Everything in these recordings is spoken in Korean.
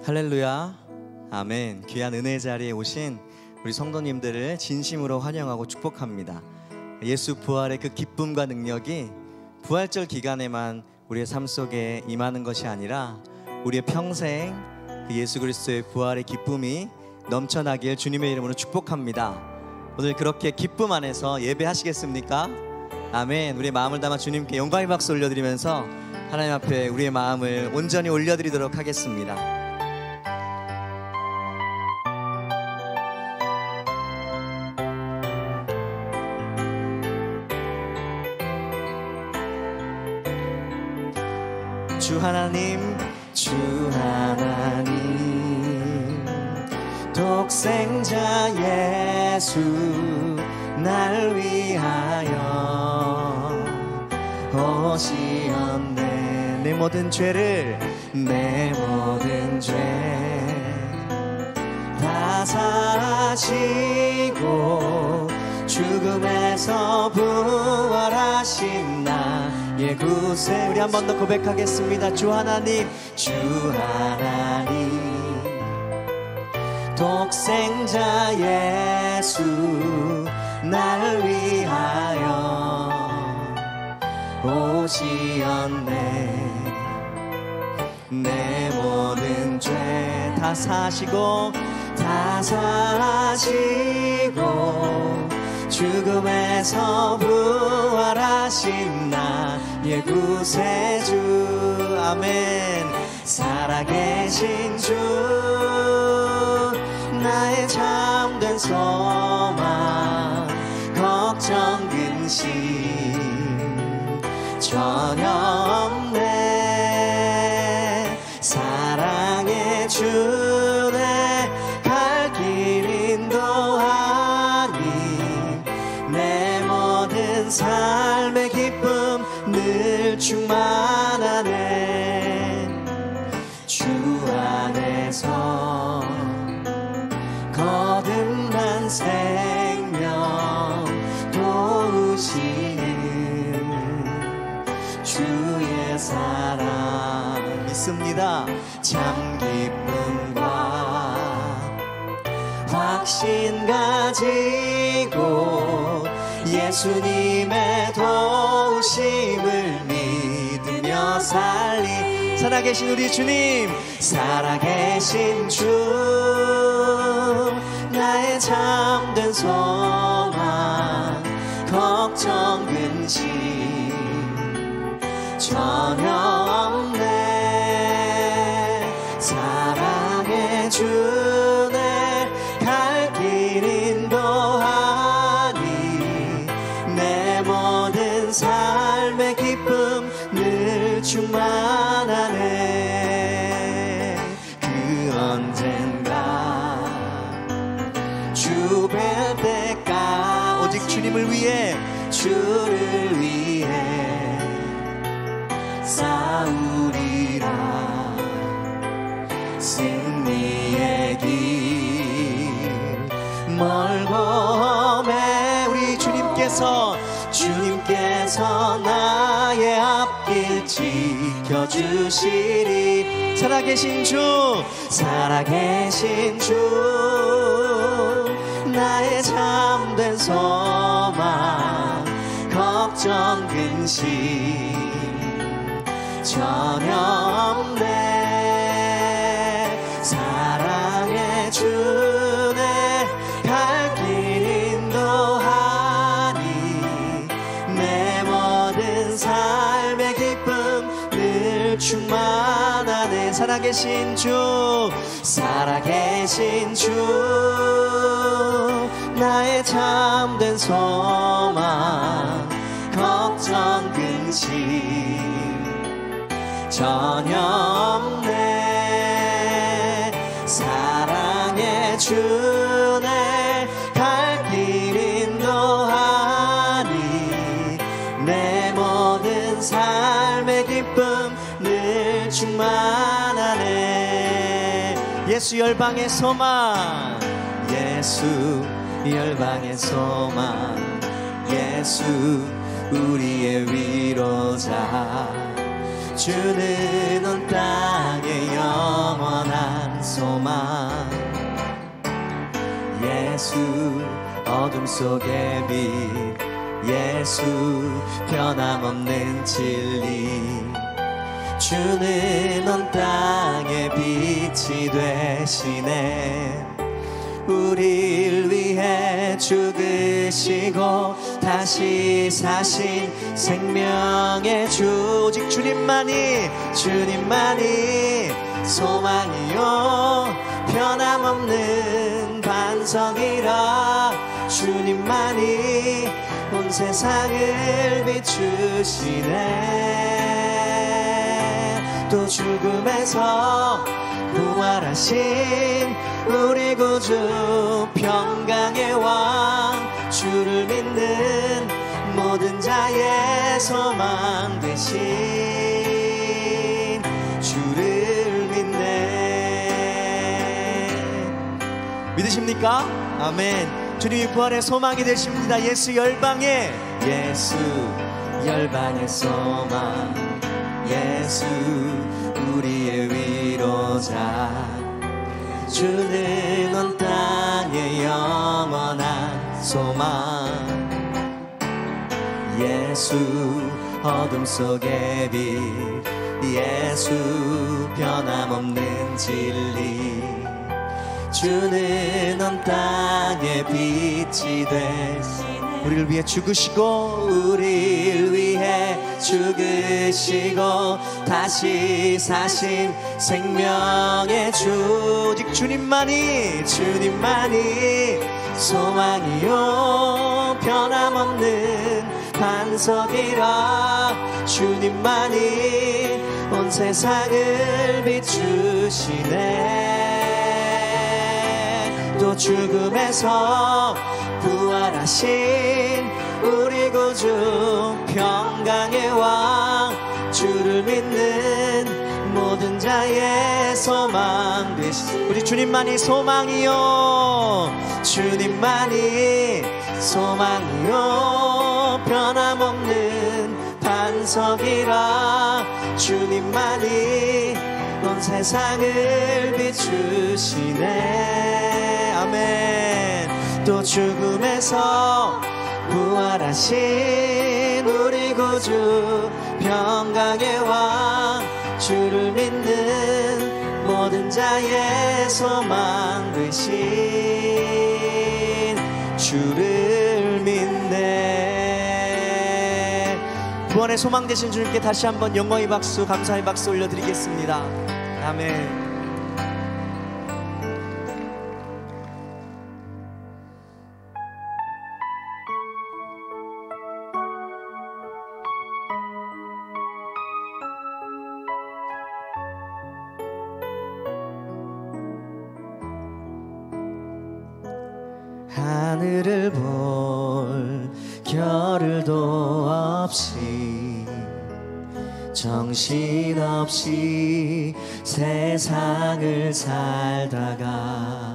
할렐루야, 아멘. 귀한 은혜의 자리에 오신 우리 성도님들을 진심으로 환영하고 축복합니다. 예수 부활의 그 기쁨과 능력이 부활절 기간에만 우리의 삶 속에 임하는 것이 아니라 우리의 평생 그 예수 그리스도의 부활의 기쁨이 넘쳐나길 주님의 이름으로 축복합니다. 오늘 그렇게 기쁨 안에서 예배하시겠습니까? 아멘. 우리의 마음을 담아 주님께 영광의 박수 올려드리면서 하나님 앞에 우리의 마음을 온전히 올려드리도록 하겠습니다. 주 하나님, 주 하나님, 독생자 예수 날 위하여 오시었네. 내 모든 죄를, 내 모든 죄 다 사시고 죽음에서 부활하신 나의 구세. 우리 한 번 더 고백하겠습니다. 주 하나님, 주 하나님, 독생자 예수 날 위하여 오시었네. 내 모든 죄 다 사시고, 다 사시고 죽음에서 부활하신 나의 구세주. 아멘. 살아계신 주, 나의 참된 소망, 걱정 근심 전혀 없네. 사랑의 주네 갈 길 인도하니 내 모든 삶의 기쁨 늘 충만하네. 주 안에서 거듭난 생명 도우시는 주의 사랑 믿습니다. 참 기쁨과 확신 가지고 예수님의 도우심을 믿으며 살리. 살아계신 우리 주님, 살아계신 주, 나의 참된 소망, 걱정 근심 전혀 없네. 사랑의 주네 갈 길 인도하니 내 모든 삶의 기쁨 늘 충만하네. 그 언젠가 주 뵐 때까 오직 주님을 위해, 주를 위해 싸우리라. 승리의 길 멀고 매 우리 주님께서 나의 앞길 지켜주시리. 살아계신 주, 살아계신 주, 나의 참된 소망, 걱정 근심 전혀 없네. 사랑의 주네 갈 길 인도하니 내 모든 삶의 기쁨 늘 충만하네. 살아계신 주, 살아계신 주, 나의 참된 소망, 걱정 근심 전혀 없네. 사랑의 주네 갈 길 인도하니 내 모든 삶의 기쁨 늘 충만하네. 예수 열방의 소망, 예수 열방의 소망, 예수 우리의 위로자. 주는 온 땅의 영원한 소망. 예수 어둠 속의 빛, 예수 변함없는 진리. 주는 온 땅의 빛이 되시네. 우릴 위해 죽으시고 다시 사신 생명의 주. 오직 주님만이 소망이요 변함없는 반석이라. 주님만이 온 세상을 비추시네. 또 죽음에서 부활하신 우리 구주 평강의 왕. 주를 믿는 모든 자의 소망 되신 주를 믿네. 믿으십니까? 아멘. 주님이 부활의 소망이 되십니다. 예수 열방의 소망. 예수 우리의 위로자. 주는 온 땅의 영원한 소망. 예수 어둠 속의 빛, 예수 변함없는 진리. 주는 온 땅의 빛이 되시네. 우리를 위해 죽으시고 우리를 위해 죽으시고 다시 사신 생명의 주. 오직 주님만이 소망이요 변함없는 반석이라. 주님만이 온 세상을 비추시네. 또 죽음에서 부활하신 우리 구주 평강의 왕. 주를 믿는 모든 자의 소망 되신 우리 주님만이 소망이요 변함없는 반석이라. 주님만이 온 세상을 비추시네. 아멘. 또 죽음에서 부활하신 우리 구주 평강의 왕. 주를 믿는 모든 자의 소망 되신 주를 믿네. 구원의 소망 되신 주님께 다시 한번 영광의 박수, 감사의 박수 올려드리겠습니다. 아멘. 하늘을 볼 겨를도 없이 정신없이 세상을 살다가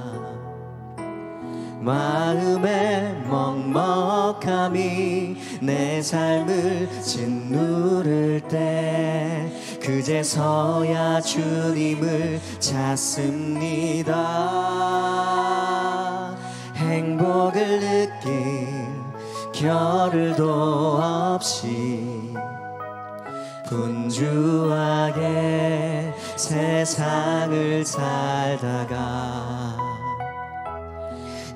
마음의 먹먹함이 내 삶을 짓누를 때 그제서야 주님을 찾습니다. 행복을 느낄 겨를도 없이 분주하게 세상을 살다가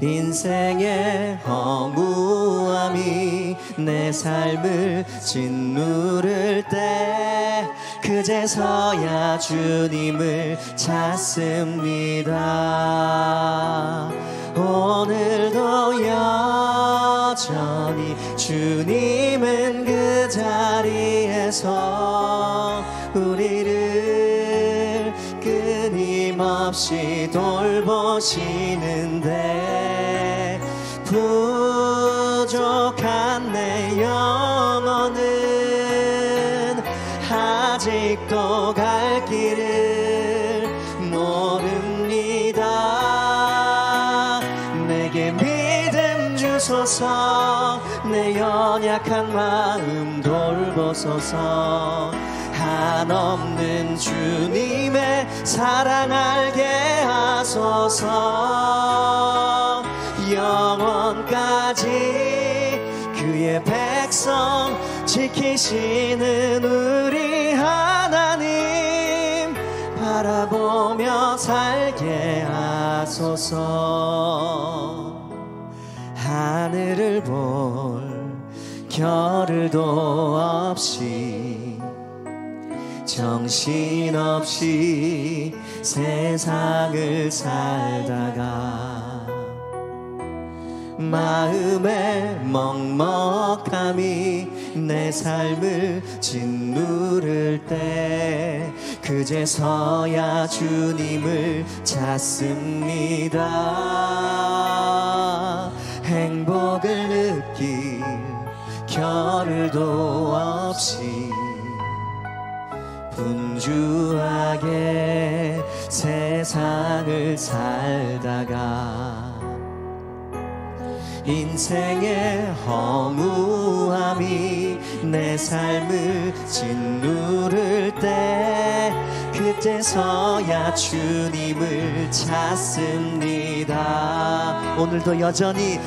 인생의 허무함이 내 삶을 짓누를 때 그제서야 주님을 찾습니다. 오늘도 여전히 주님은 그 자리에서 우리를 끊임없이 돌보시는데 부족한 내 영혼은 아직도 갈 길을 모릅니다. 내게 믿음 주소서, 내 연약한 마음 돌보소서. 한없는 주님의 사랑 알게 하소서. 영원까지 그의 백성 지키시는 우리 하나님 바라보며 살게 하소서. 하늘을 볼 겨를도 없이 정신없이 세상을 살다가 마음의 먹먹함이 내 삶을 짓누를 때 그제서야 주님을 찾습니다. 행복을 느낄 겨를도 없이 분주하게 세상을 살다가 인생의 허무함이 내 삶을 짓누를 때 그때서야 주님을 찾습니다. 오늘도 여전히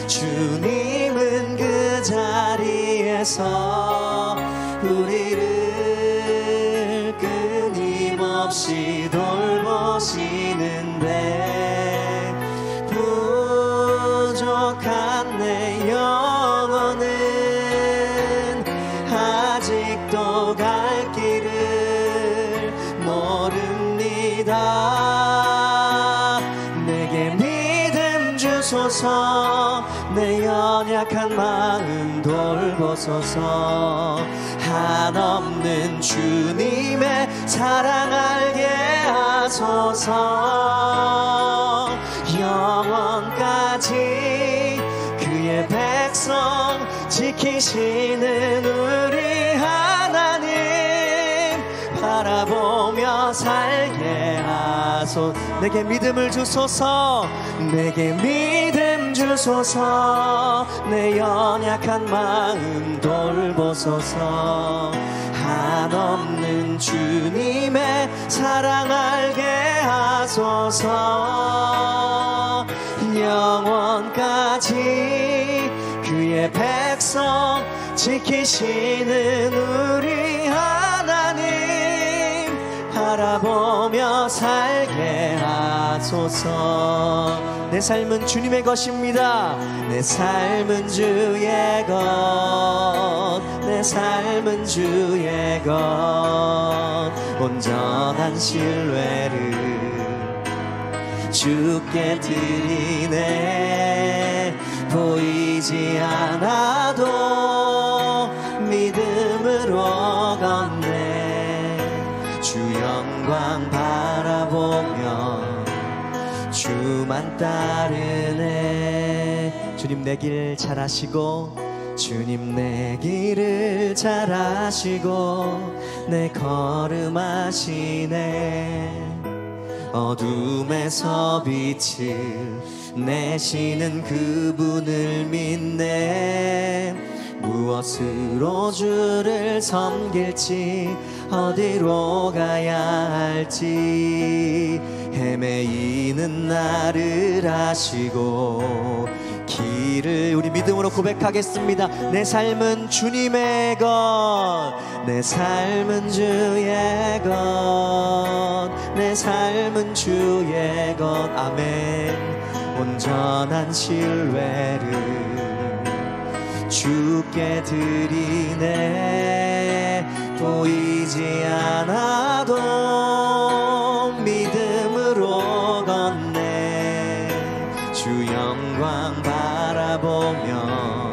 주님은 그 자리에서 우리를 끊임없이 돌보시는데 부족한 내 영혼은 아직도 갈 길을 모릅니다. 내게 믿음 주소서. 내 연약한 마음 돌보소서. 한없는 주님의 사랑 알게 하소서. 영원까지 그의 백성 지키시는 우리 하나님 바라보며 살게 하소서. 내게 믿음을 주소서. 내게 믿음 주소서. 내 연약한 마음 돌보소서. 한없는 주님의 사랑 알게 하소서. 영원까지 그의 백성 지키시는 우리 하나님 바라보며 살게 하소서. 내 삶은 주님의 것입니다. 내 삶은 주의 것. 내 삶은 주의 것. 온전한 신뢰를 주께 드리네. 보이지 않아도 믿음으로 걷네. 주 영광 바라보며 주만 따르네. 주님 내 길 잘 아시고 주님 내 길을 잘 아시고 내 걸음 아시네. 어둠에서 빛을 내시는 그분을 믿네. 무엇으로 주를 섬길지 어디로 가야 할지 헤매이는 나를 아시고 길을 우리 믿음으로 고백하겠습니다. 내 삶은 주님의 것. 내 삶은 주의 것. 내 삶은 주의 것. 아멘. 온전한 신뢰를 주께 드리네. 보이지 않아도 믿음으로 걷네. 주 영광 바라보며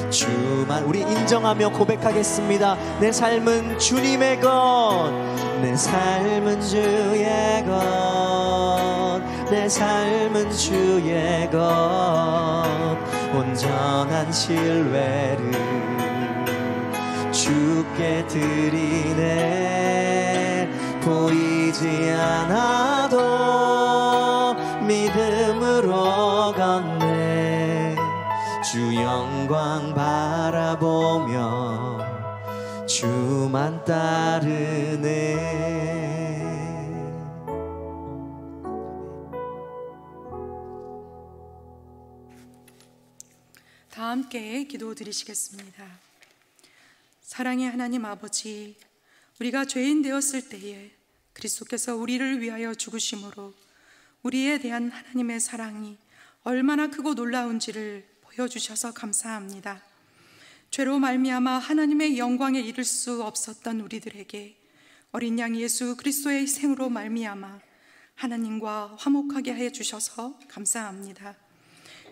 주만 우리 인정하며 고백하겠습니다. 내 삶은 주님의 것. 내 삶은 주의 것. 내 삶은 주의 것. 온전한 신뢰를 주께 드리네. 보이지 않아도 믿음으로 걷네. 주 영광 바라보며 주만 따르네. 다 함께 기도 드리시겠습니다. 사랑의 하나님 아버지, 우리가 죄인 되었을 때에 그리스도께서 우리를 위하여 죽으심으로 우리에 대한 하나님의 사랑이 얼마나 크고 놀라운지를 보여주셔서 감사합니다. 죄로 말미암아 하나님의 영광에 이를 수 없었던 우리들에게 어린 양 예수 그리스도의 희생으로 말미암아 하나님과 화목하게 해주셔서 감사합니다.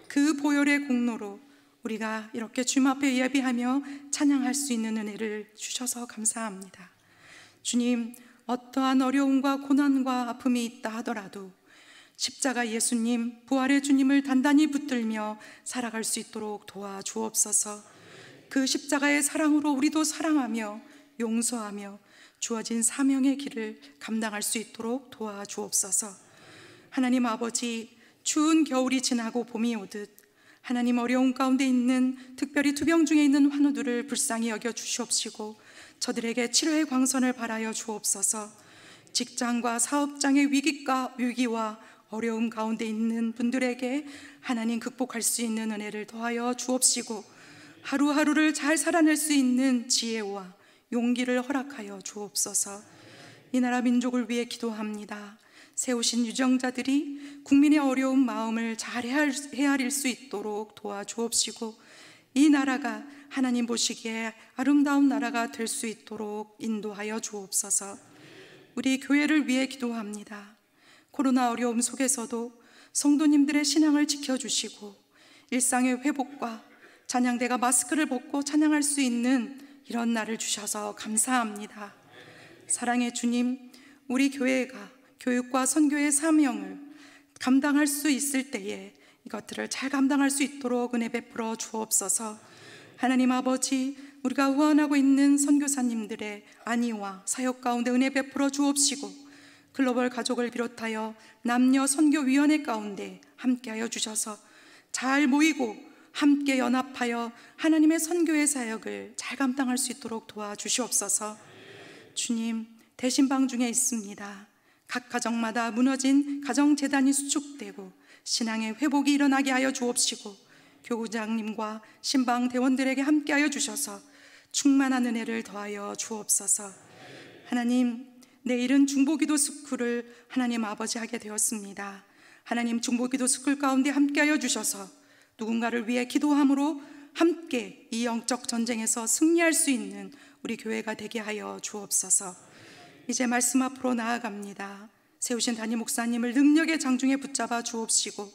그 보혈의 공로로 우리가 이렇게 주님 앞에 예배하며 찬양할 수 있는 은혜를 주셔서 감사합니다. 주님, 어떠한 어려움과 고난과 아픔이 있다 하더라도 십자가 예수님, 부활의 주님을 단단히 붙들며 살아갈 수 있도록 도와주옵소서. 그 십자가의 사랑으로 우리도 사랑하며 용서하며 주어진 사명의 길을 감당할 수 있도록 도와주옵소서. 하나님 아버지, 추운 겨울이 지나고 봄이 오듯 하나님 어려움 가운데 있는 특별히 투병 중에 있는 환우들을 불쌍히 여겨 주시옵시고 저들에게 치료의 광선을 바라여 주옵소서. 직장과 사업장의 위기와 어려움 가운데 있는 분들에게 하나님 극복할 수 있는 은혜를 더하여 주옵시고 하루하루를 잘 살아낼 수 있는 지혜와 용기를 허락하여 주옵소서. 이 나라 민족을 위해 기도합니다. 세우신 유정자들이 국민의 어려운 마음을 잘 헤아릴 수 있도록 도와주옵시고 이 나라가 하나님 보시기에 아름다운 나라가 될 수 있도록 인도하여 주옵소서. 우리 교회를 위해 기도합니다. 코로나 어려움 속에서도 성도님들의 신앙을 지켜주시고 일상의 회복과 찬양대가 마스크를 벗고 찬양할 수 있는 이런 날을 주셔서 감사합니다. 사랑의 주님, 우리 교회가 교육과 선교의 사명을 감당할 수 있을 때에 이것들을 잘 감당할 수 있도록 은혜 베풀어 주옵소서. 하나님 아버지, 우리가 후원하고 있는 선교사님들의 안위와 사역 가운데 은혜 베풀어 주옵시고 글로벌 가족을 비롯하여 남녀 선교위원회 가운데 함께하여 주셔서 잘 모이고 함께 연합하여 하나님의 선교의 사역을 잘 감당할 수 있도록 도와주시옵소서. 주님, 대신방 중에 있습니다. 각 가정마다 무너진 가정재단이 수축되고 신앙의 회복이 일어나게 하여 주옵시고 교구장님과 신방 대원들에게 함께하여 주셔서 충만한 은혜를 더하여 주옵소서. 하나님, 내일은 중보기도 스쿨을 하나님 아버지 하게 되었습니다. 하나님, 중보기도 스쿨 가운데 함께하여 주셔서 누군가를 위해 기도함으로 함께 이 영적 전쟁에서 승리할 수 있는 우리 교회가 되게 하여 주옵소서. 이제 말씀 앞으로 나아갑니다. 세우신 담임 목사님을 능력의 장중에 붙잡아 주옵시고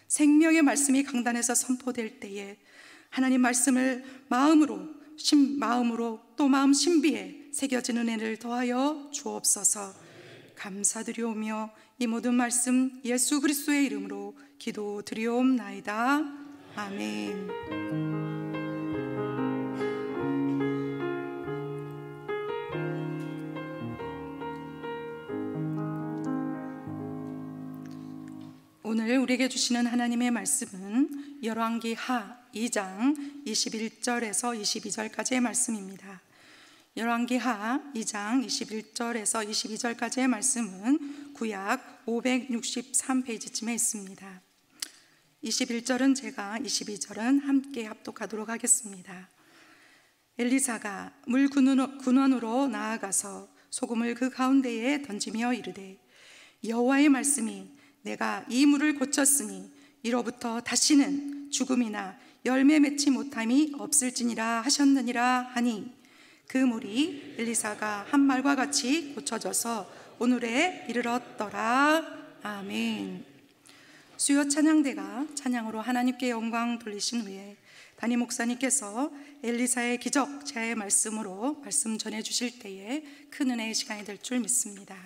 생명의 말씀이 강단에서 선포될 때에 하나님 말씀을 마음으로 또 마음 신비에 새겨지는 은혜를 더하여 주옵소서. 감사드리오며 이 모든 말씀 예수 그리스도의 이름으로 기도드리옵나이다. 아멘. 오늘 우리에게 주시는 하나님의 말씀은 열왕기 하 2장 21절에서 22절까지의 말씀입니다. 열왕기 하 2장 21절에서 22절까지의 말씀은 구약 563페이지쯤에 있습니다. 21절은 제가, 22절은 함께 합독하도록 하겠습니다. 엘리사가 물 근원으로 나아가서 소금을 그 가운데에 던지며 이르되 여호와의 말씀이 내가 이 물을 고쳤으니 이로부터 다시는 죽음이나 열매 맺지 못함이 없을지니라 하셨느니라 하니 그 물이 엘리사가 한 말과 같이 고쳐져서 오늘에 이르렀더라. 아멘. 수요 찬양대가 찬양으로 하나님께 영광 돌리신 후에 담임 목사님께서 엘리사의 기적 제의 말씀으로 말씀 전해 주실 때에 큰 은혜의 시간이 될 줄 믿습니다.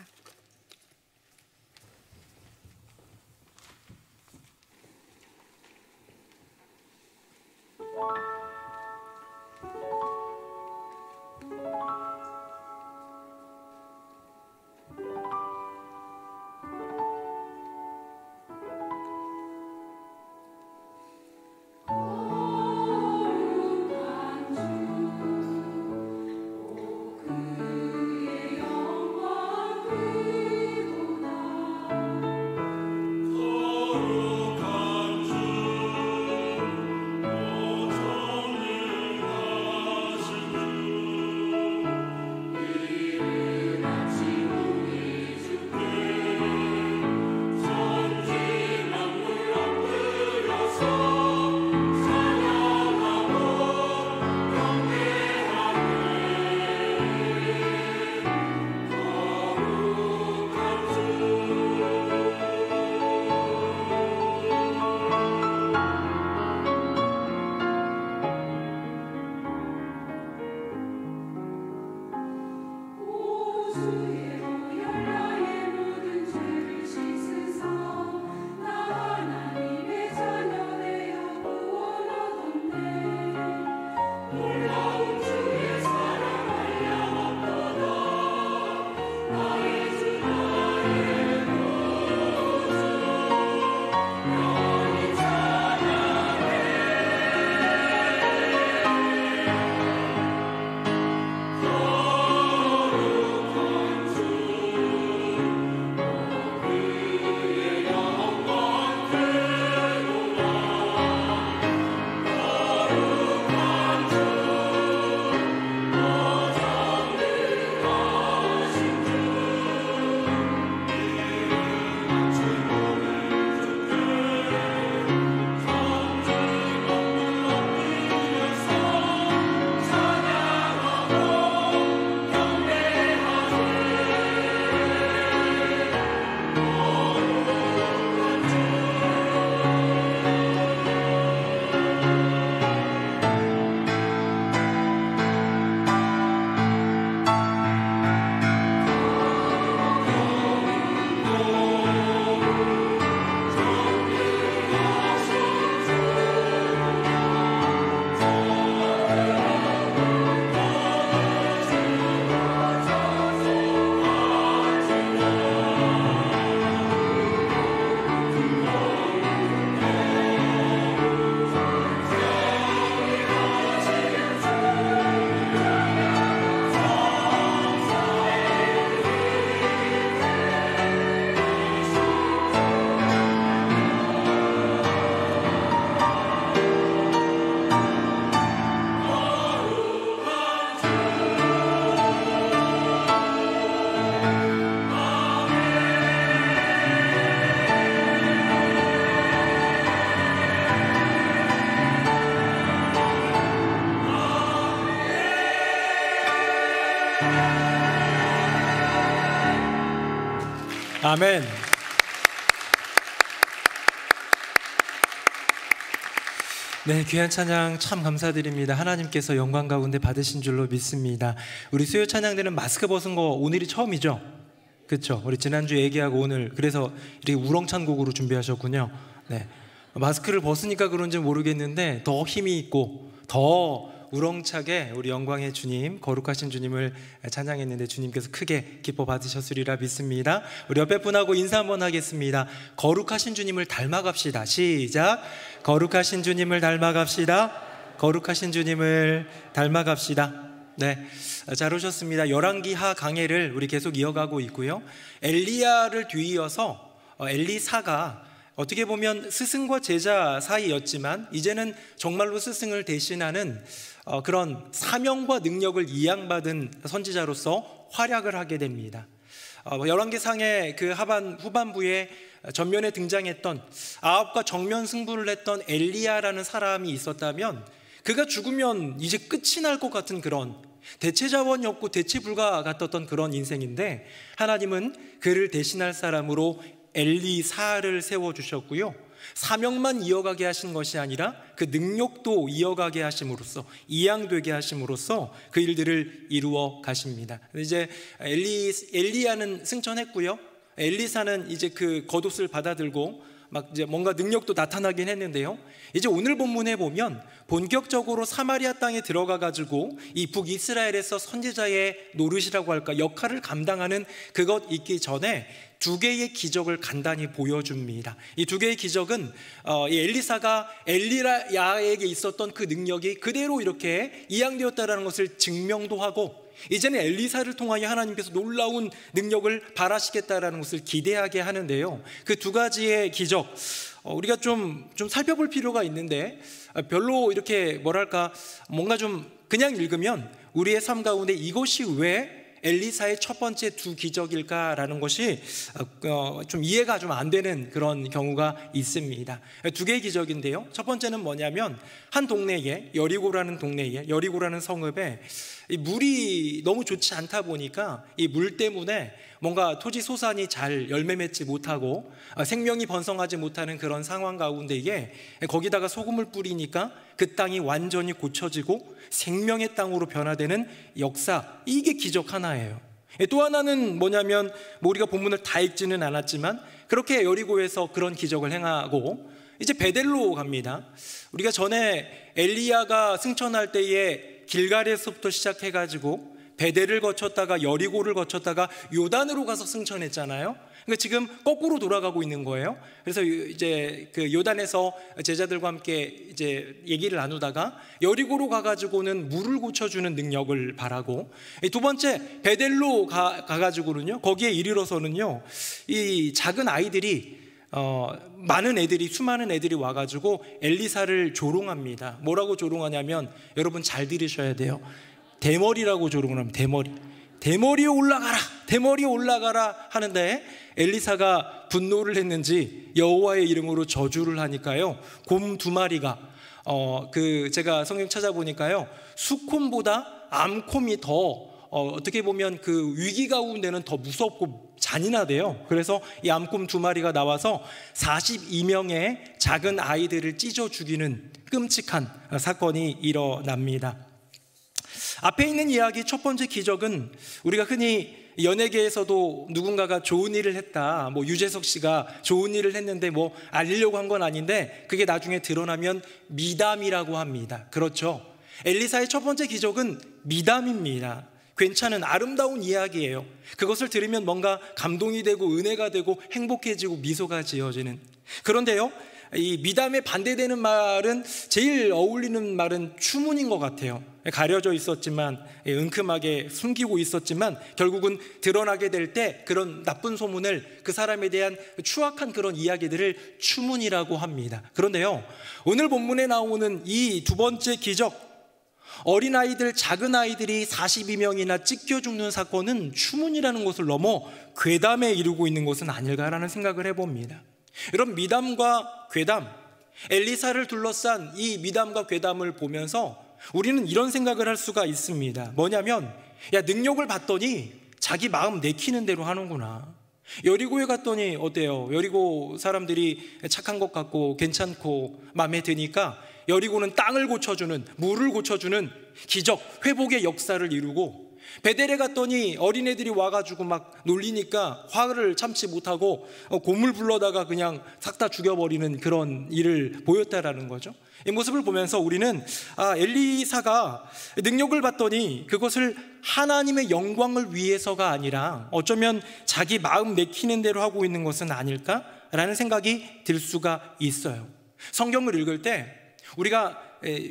아멘. 네, 귀한 찬양 참 감사드립니다. 하나님께서 영광 가운데 받으신 줄로 믿습니다. 우리 수요 찬양대는 마스크 벗은 거 오늘이 처음이죠? 그렇죠? 우리 지난주 얘기하고 오늘 그래서 이렇게 우렁찬 곡으로 준비하셨군요. 네, 마스크를 벗으니까 그런지 모르겠는데 더 힘이 있고 더 우렁차게 우리 영광의 주님, 거룩하신 주님을 찬양했는데 주님께서 크게 기뻐 받으셨으리라 믿습니다. 우리 옆에 분하고 인사 한번 하겠습니다. 거룩하신 주님을 닮아갑시다. 시작. 거룩하신 주님을 닮아갑시다. 거룩하신 주님을 닮아갑시다. 네, 잘 오셨습니다. 열왕기하 강해를 우리 계속 이어가고 있고요. 엘리야를 뒤이어서 엘리사가 어떻게 보면 스승과 제자 사이였지만 이제는 정말로 스승을 대신하는 그런 사명과 능력을 이양받은 선지자로서 활약을 하게 됩니다. 열왕기상의 그 후반부에 전면에 등장했던 아합과 정면 승부를 했던 엘리야라는 사람이 있었다면 그가 죽으면 이제 끝이 날 것 같은 그런 대체 자원이 없고 대체 불가 같았던 그런 인생인데 하나님은 그를 대신할 사람으로 엘리사를 세워주셨고요, 사명만 이어가게 하신 것이 아니라 그 능력도 이어가게 하심으로써 이양되게 하심으로써 그 일들을 이루어 가십니다. 이제 엘리야는 승천했고요, 엘리사는 이제 그 겉옷을 받아들고 막 이제 뭔가 능력도 나타나긴 했는데요, 이제 오늘 본문에 보면 본격적으로 사마리아 땅에 들어가 가지고 이 북이스라엘에서 선지자의 노릇이라고 할까 역할을 감당하는 그것 있기 전에 두 개의 기적을 간단히 보여줍니다. 이 두 개의 기적은 이 엘리사가 엘리야에게 있었던 그 능력이 그대로 이렇게 이양되었다는 것을 증명도 하고 이제는 엘리사를 통하여 하나님께서 놀라운 능력을 발하시겠다라는 것을 기대하게 하는데요, 그 두 가지의 기적 우리가 좀 살펴볼 필요가 있는데 별로 이렇게 뭐랄까 뭔가 좀 그냥 읽으면 우리의 삶 가운데 이것이 왜 엘리사의 첫 번째 두 기적일까라는 것이 좀 이해가 좀 안 되는 그런 경우가 있습니다. 두 개의 기적인데요, 첫 번째는 뭐냐면 한 동네에 여리고라는 성읍에 이 물이 너무 좋지 않다 보니까 이 물 때문에 뭔가 토지 소산이 잘 열매 맺지 못하고 생명이 번성하지 못하는 그런 상황 가운데에 거기다가 소금을 뿌리니까 그 땅이 완전히 고쳐지고 생명의 땅으로 변화되는 역사, 이게 기적 하나예요. 또 하나는 뭐냐면 우리가 본문을 다 읽지는 않았지만 그렇게 여리고에서 그런 기적을 행하고 이제 베델로 갑니다. 우리가 전에 엘리야가 승천할 때에 길갈에서부터 시작해가지고 베델을 거쳤다가 여리고를 거쳤다가 요단으로 가서 승천했잖아요. 그러니까 지금 거꾸로 돌아가고 있는 거예요. 그래서 이제 그 요단에서 제자들과 함께 이제 얘기를 나누다가 여리고로 가가지고는 물을 고쳐주는 능력을 바라고, 두 번째 베델로 가가지고는요, 거기에 이르러서는요, 이 작은 아이들이 수많은 애들이 와가지고 엘리사를 조롱합니다. 뭐라고 조롱하냐면 여러분 잘 들으셔야 돼요. 대머리라고 조롱을 합니다. 대머리에 올라가라 하는데 엘리사가 분노를 했는지 여호와의 이름으로 저주를 하니까요, 곰 2마리가 제가 성경 찾아보니까요, 수콤보다 암콤이 더 어떻게 보면 그 위기 가운데는 더 무섭고 잔인하대요. 그래서 이 암콤 2마리가 나와서 42명의 작은 아이들을 찢어 죽이는 끔찍한 사건이 일어납니다. 앞에 있는 이야기 첫 번째 기적은 우리가 흔히 연예계에서도 누군가가 좋은 일을 했다, 유재석 씨가 좋은 일을 했는데 알리려고 한 건 아닌데 그게 나중에 드러나면 미담이라고 합니다. 그렇죠? 엘리사의 첫 번째 기적은 미담입니다. 괜찮은 아름다운 이야기예요. 그것을 들으면 뭔가 감동이 되고 은혜가 되고 행복해지고 미소가 지어지는. 그런데요, 이 미담에 반대되는 말은, 제일 어울리는 말은 추문인 것 같아요. 가려져 있었지만, 은큼하게 숨기고 있었지만 결국은 드러나게 될 때 그런 나쁜 소문을, 그 사람에 대한 추악한 그런 이야기들을 추문이라고 합니다. 그런데요, 오늘 본문에 나오는 이 두 번째 기적, 어린아이들, 작은 아이들이 42명이나 찢겨 죽는 사건은 추문이라는 것을 넘어 괴담에 이르고 있는 것은 아닐까라는 생각을 해봅니다. 여러분, 미담과 괴담, 엘리사를 둘러싼 이 미담과 괴담을 보면서 우리는 이런 생각을 할 수가 있습니다. 뭐냐면, 능력을 받더니 자기 마음 내키는 대로 하는구나. 여리고에 갔더니 어때요? 여리고 사람들이 착한 것 같고 괜찮고 마음에 드니까 여리고는 땅을 고쳐주는, 물을 고쳐주는 기적, 회복의 역사를 이루고, 베델에 갔더니 어린애들이 와가지고 막 놀리니까 화를 참지 못하고 곰을 불러다가 그냥 싹 다 죽여버리는 그런 일을 보였다라는 거죠. 이 모습을 보면서 우리는 엘리사가 능력을 받더니 그것을 하나님의 영광을 위해서가 아니라 어쩌면 자기 마음 내키는 대로 하고 있는 것은 아닐까라는 생각이 들 수가 있어요. 성경을 읽을 때 우리가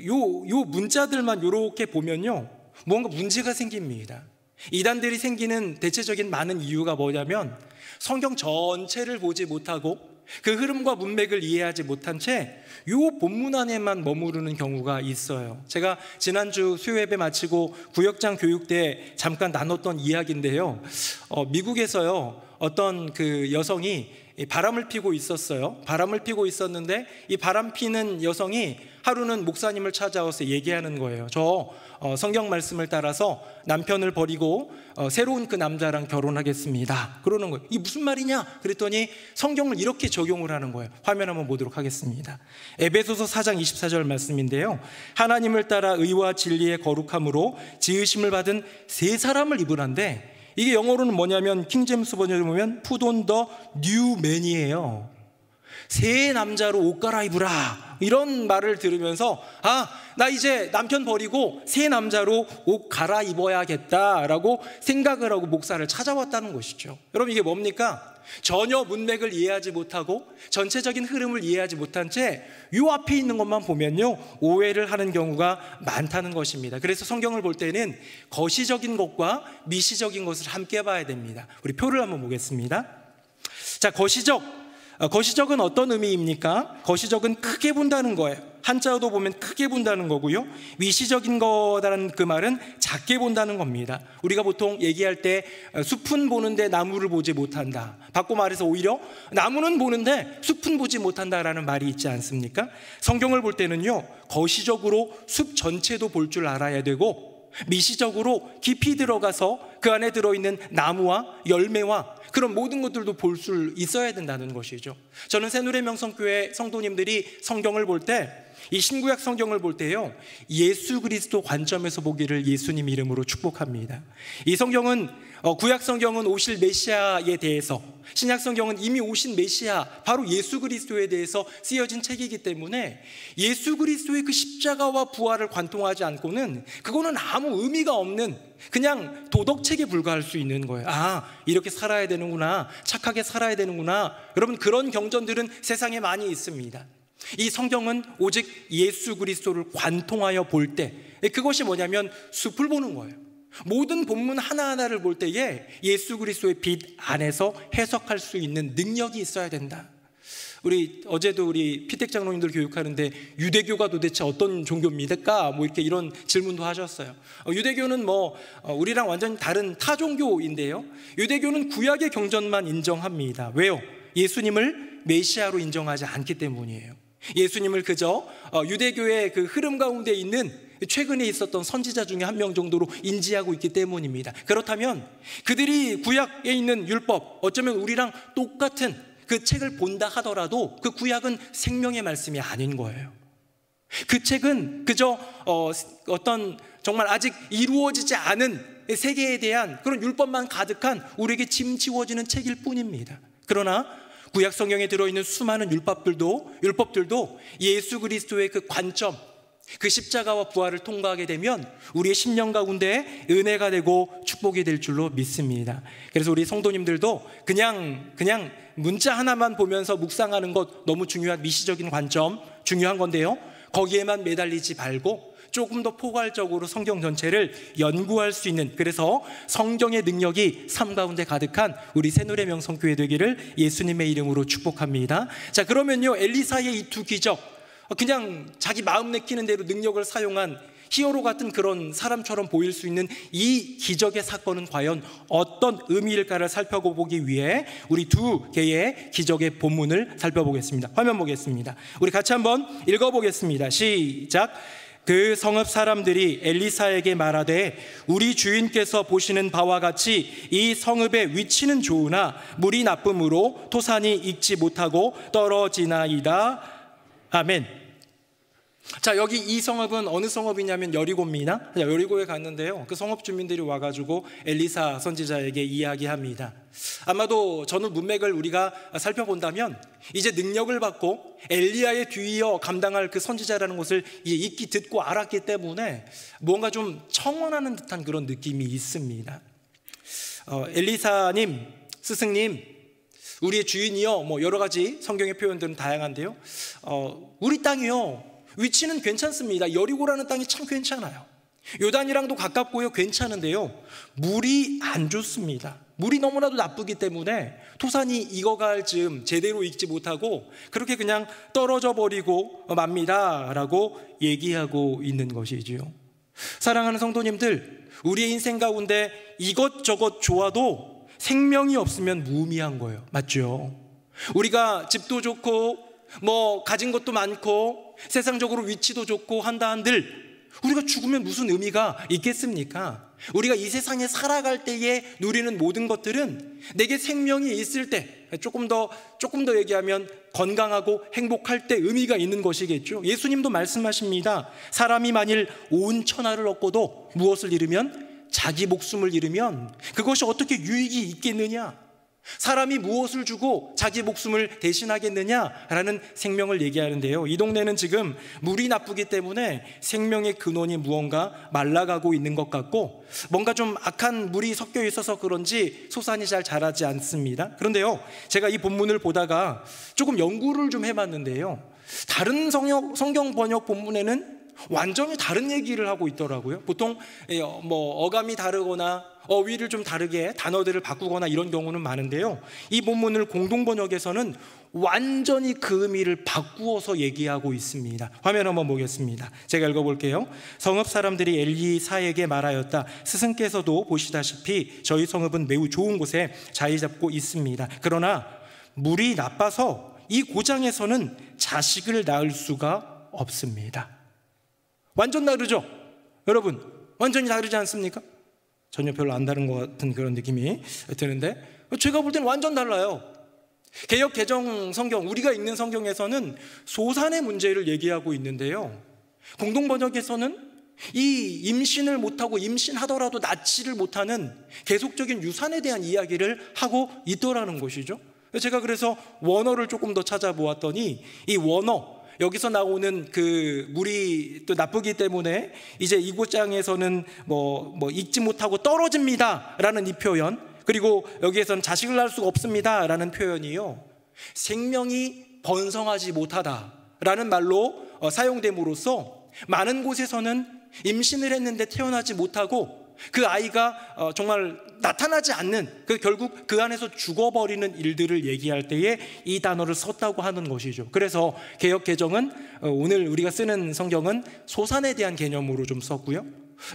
요 문자들만 이렇게 보면요, 뭔가 문제가 생깁니다. 이단들이 생기는 대체적인 많은 이유가 뭐냐면 성경 전체를 보지 못하고 그 흐름과 문맥을 이해하지 못한 채 요 본문 안에만 머무르는 경우가 있어요. 제가 지난주 수요예배 마치고 구역장 교육 때 잠깐 나눴던 이야기인데요, 미국에서요 어떤 그 여성이 바람을 피고 있었어요. 바람을 피고 있었는데 이 바람 피는 여성이 하루는 목사님을 찾아와서 얘기하는 거예요. 저 성경 말씀을 따라서 남편을 버리고 새로운 그 남자랑 결혼하겠습니다. 그러는 거예요. 이게 무슨 말이냐? 그랬더니 성경을 이렇게 적용을 하는 거예요. 화면 한번 보도록 하겠습니다. 에베소서 4장 24절 말씀인데요, 하나님을 따라 의와 진리의 거룩함으로 지으심을 받은 세 사람을 입으란데, 이게 영어로는 뭐냐면 킹제임스 버전을 보면 put on the new man이에요. 새 남자로 옷 갈아입으라, 이런 말을 들으면서 나 이제 남편 버리고 새 남자로 옷 갈아입어야겠다라고 생각을 하고 목사를 찾아왔다는 것이죠. 여러분, 이게 뭡니까? 전혀 문맥을 이해하지 못하고 전체적인 흐름을 이해하지 못한 채 이 앞에 있는 것만 보면요, 오해를 하는 경우가 많다는 것입니다. 그래서 성경을 볼 때는 거시적인 것과 미시적인 것을 함께 봐야 됩니다. 우리 표를 한번 보겠습니다. 자, 거시적은 어떤 의미입니까? 거시적은 크게 본다는 거예요. 한자어도 보면 크게 본다는 거고요. 미시적인 거라는 그 말은 작게 본다는 겁니다. 우리가 보통 얘기할 때 숲은 보는데 나무를 보지 못한다, 바꿔 말해서 오히려 나무는 보는데 숲은 보지 못한다라는 말이 있지 않습니까? 성경을 볼 때는요, 거시적으로 숲 전체도 볼 줄 알아야 되고, 미시적으로 깊이 들어가서 그 안에 들어있는 나무와 열매와 그런 모든 것들도 볼 수 있어야 된다는 것이죠. 저는 새누리명성교회 성도님들이 성경을 볼 때, 이 신구약 성경을 볼 때요, 예수 그리스도 관점에서 보기를 예수님 이름으로 축복합니다. 이 성경은 구약 성경은 오실 메시아에 대해서, 신약 성경은 이미 오신 메시아 바로 예수 그리스도에 대해서 쓰여진 책이기 때문에 예수 그리스도의 그 십자가와 부활을 관통하지 않고는 그거는 아무 의미가 없는 그냥 도덕책에 불과할 수 있는 거예요. 이렇게 살아야 되는구나, 착하게 살아야 되는구나. 여러분, 그런 경전들은 세상에 많이 있습니다. 이 성경은 오직 예수 그리스도를 관통하여 볼 때, 그것이 뭐냐면 숲을 보는 거예요. 모든 본문 하나하나를 볼 때에 예수 그리스도의 빛 안에서 해석할 수 있는 능력이 있어야 된다. 어제도 우리 피택 장로님들 교육하는데 유대교가 도대체 어떤 종교입니까? 이렇게 이런 질문도 하셨어요. 유대교는 우리랑 완전히 다른 타 종교인데요, 유대교는 구약의 경전만 인정합니다. 왜요? 예수님을 메시아로 인정하지 않기 때문이에요. 예수님을 그저 유대교의 그 흐름 가운데 있는 최근에 있었던 선지자 중에 한 명 정도로 인지하고 있기 때문입니다. 그렇다면 그들이 구약에 있는 율법, 어쩌면 우리랑 똑같은 그 책을 본다 하더라도 그 구약은 생명의 말씀이 아닌 거예요. 그 책은 그저 어떤 정말 아직 이루어지지 않은 세계에 대한 그런 율법만 가득한 우리에게 짐지워지는 책일 뿐입니다. 그러나 구약 성경에 들어있는 수많은 율법들도 예수 그리스도의 그 관점, 그 십자가와 부활을 통과하게 되면 우리의 심령 가운데 은혜가 되고 축복이 될 줄로 믿습니다. 그래서 우리 성도님들도 그냥 문자 하나만 보면서 묵상하는 것 너무 중요한 미시적인 관점 중요한 건데요, 거기에만 매달리지 말고 조금 더 포괄적으로 성경 전체를 연구할 수 있는, 그래서 성경의 능력이 삶 가운데 가득한 우리 새누리명성교회 되기를 예수님의 이름으로 축복합니다. 자, 그러면요, 엘리사의 이 두 기적, 그냥 자기 마음 내키는 대로 능력을 사용한 히어로 같은 그런 사람처럼 보일 수 있는 이 기적의 사건은 과연 어떤 의미일까를 살펴보기 위해 우리 두 개의 기적의 본문을 살펴보겠습니다. 화면 보겠습니다. 우리 같이 한번 읽어보겠습니다. 시작. 그 성읍 사람들이 엘리사에게 말하되 우리 주인께서 보시는 바와 같이 이 성읍의 위치는 좋으나 물이 나쁨으로 토산이 익지 못하고 떨어지나이다. 아멘. 자, 여기 이 성읍은 어느 성읍이냐면 여리고입니다. 여리고에 갔는데요, 그 성읍 주민들이 와가지고 엘리사 선지자에게 이야기합니다. 아마도 전후 문맥을 우리가 살펴본다면 이제 능력을 받고 엘리야의 뒤이어 감당할 그 선지자라는 것을 이제 익히 듣고 알았기 때문에 뭔가 좀 청원하는 듯한 그런 느낌이 있습니다. 엘리사님, 스승님, 우리의 주인이요, 뭐 여러 가지 성경의 표현들은 다양한데요, 우리 땅이요, 위치는 괜찮습니다. 여리고라는 땅이 참 괜찮아요. 요단이랑도 가깝고요, 괜찮은데요, 물이 안 좋습니다. 물이 너무나도 나쁘기 때문에 토산이 익어갈 즈음 제대로 익지 못하고 그렇게 그냥 떨어져 버리고 맙니다 라고 얘기하고 있는 것이지요. 사랑하는 성도님들, 우리의 인생 가운데 이것저것 좋아도 생명이 없으면 무의미한 거예요. 맞죠? 우리가 집도 좋고 뭐 가진 것도 많고 세상적으로 위치도 좋고 한다 한들 우리가 죽으면 무슨 의미가 있겠습니까? 우리가 이 세상에 살아갈 때에 누리는 모든 것들은 내게 생명이 있을 때, 조금 더 얘기하면 건강하고 행복할 때 의미가 있는 것이겠죠. 예수님도 말씀하십니다. 사람이 만일 온 천하를 얻고도 무엇을 잃으면, 자기 목숨을 잃으면 그것이 어떻게 유익이 있겠느냐? 사람이 무엇을 주고 자기 목숨을 대신하겠느냐라는 생명을 얘기하는데요, 이 동네는 지금 물이 나쁘기 때문에 생명의 근원이 무언가 말라가고 있는 것 같고 뭔가 좀 악한 물이 섞여 있어서 그런지 소산이 잘 자라지 않습니다. 그런데요, 제가 이 본문을 보다가 조금 연구를 좀 해봤는데요, 다른 성경 번역 본문에는 완전히 다른 얘기를 하고 있더라고요. 보통 뭐 어감이 다르거나 어휘를 좀 다르게 단어들을 바꾸거나 이런 경우는 많은데요, 이 본문을 공동번역에서는 완전히 그 의미를 바꾸어서 얘기하고 있습니다. 화면 한번 보겠습니다. 제가 읽어볼게요. 성읍 사람들이 엘리사에게 말하였다. 스승께서도 보시다시피 저희 성읍은 매우 좋은 곳에 자리 잡고 있습니다. 그러나 물이 나빠서 이 고장에서는 자식을 낳을 수가 없습니다. 완전 다르죠? 여러분, 완전히 다르지 않습니까? 전혀 별로 안 다른 것 같은 그런 느낌이 드는데 제가 볼 때는 완전 달라요. 개역 개정 성경, 우리가 읽는 성경에서는 소산의 문제를 얘기하고 있는데요, 공동번역에서는 이 임신을 못하고 임신하더라도 낳지를 못하는 계속적인 유산에 대한 이야기를 하고 있더라는 것이죠. 제가 그래서 원어를 조금 더 찾아보았더니 이 원어, 여기서 나오는 그 물이 또 나쁘기 때문에 이제 이곳장에서는 뭐 익지 못하고 떨어집니다 라는 이 표현, 그리고 여기에서는 자식을 낳을 수가 없습니다 라는 표현이요, 생명이 번성하지 못하다 라는 말로 사용됨으로써 많은 곳에서는 임신을 했는데 태어나지 못하고 그 아이가 정말 나타나지 않는, 결국 그 안에서 죽어버리는 일들을 얘기할 때에 이 단어를 썼다고 하는 것이죠. 그래서 개역 개정은 오늘 우리가 쓰는 성경은 소산에 대한 개념으로 좀 썼고요,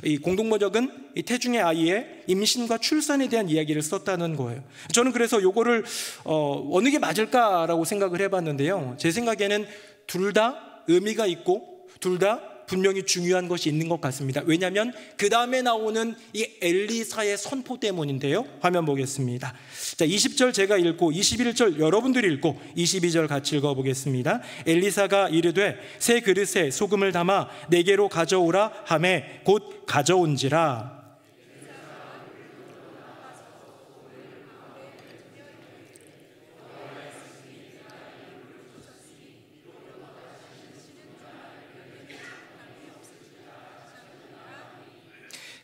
이 공동번역은 이 태중의 아이의 임신과 출산에 대한 이야기를 썼다는 거예요. 저는 그래서 요거를 어느 게 맞을까라고 생각을 해봤는데요, 제 생각에는 둘 다 의미가 있고 둘 다 분명히 중요한 것이 있는 것 같습니다. 왜냐하면 그 다음에 나오는 이 엘리사의 선포 때문인데요, 화면 보겠습니다. 자, 20절 제가 읽고 21절 여러분들이 읽고 22절 같이 읽어보겠습니다. 엘리사가 이르되 새 그릇에 소금을 담아 내게로 가져오라 하매 곧 가져온지라.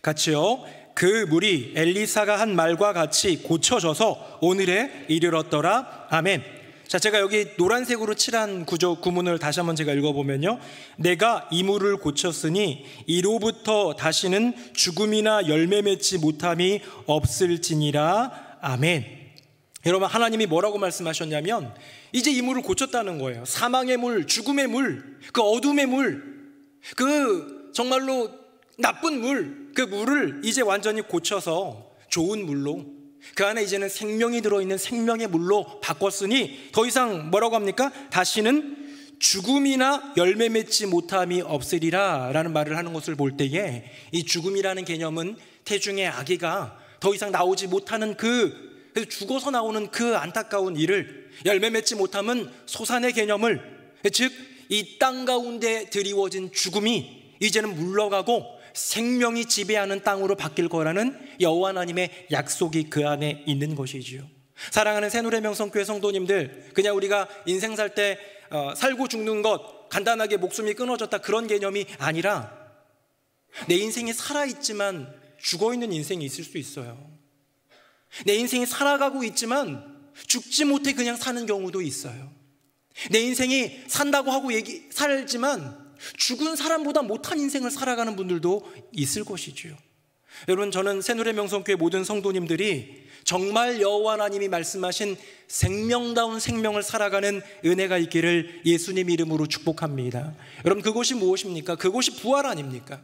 같이요. 그 물이 엘리사가 한 말과 같이 고쳐져서 오늘에 이르렀더라. 아멘. 자, 제가 여기 노란색으로 칠한 구문을 다시 한번 제가 읽어보면요, 내가 이 물을 고쳤으니 이로부터 다시는 죽음이나 열매 맺지 못함이 없을지니라. 아멘. 여러분, 하나님이 뭐라고 말씀하셨냐면 이제 이 물을 고쳤다는 거예요. 사망의 물, 죽음의 물, 그 어둠의 물, 그 정말로 나쁜 물, 그 물을 이제 완전히 고쳐서 좋은 물로, 그 안에 이제는 생명이 들어있는 생명의 물로 바꿨으니 더 이상 뭐라고 합니까? 다시는 죽음이나 열매 맺지 못함이 없으리라 라는 말을 하는 것을 볼 때에 이 죽음이라는 개념은 태중의 아기가 더 이상 나오지 못하는 그래서 죽어서 나오는 그 안타까운 일을, 열매 맺지 못함은 소산의 개념을, 즉 이 땅 가운데 드리워진 죽음이 이제는 물러가고 생명이 지배하는 땅으로 바뀔 거라는 여호와 하나님의 약속이 그 안에 있는 것이지요. 사랑하는 새누리명성교회 성도님들, 그냥 우리가 인생 살 때 살고 죽는 것, 간단하게 목숨이 끊어졌다 그런 개념이 아니라 내 인생이 살아있지만 죽어있는 인생이 있을 수 있어요. 내 인생이 살아가고 있지만 죽지 못해 그냥 사는 경우도 있어요. 내 인생이 산다고 하고 살지만 죽은 사람보다 못한 인생을 살아가는 분들도 있을 것이지요. 여러분, 저는 새누리명성교회 모든 성도님들이 정말 여호와 하나님이 말씀하신 생명다운 생명을 살아가는 은혜가 있기를 예수님 이름으로 축복합니다. 여러분, 그것이 무엇입니까? 그것이 부활 아닙니까?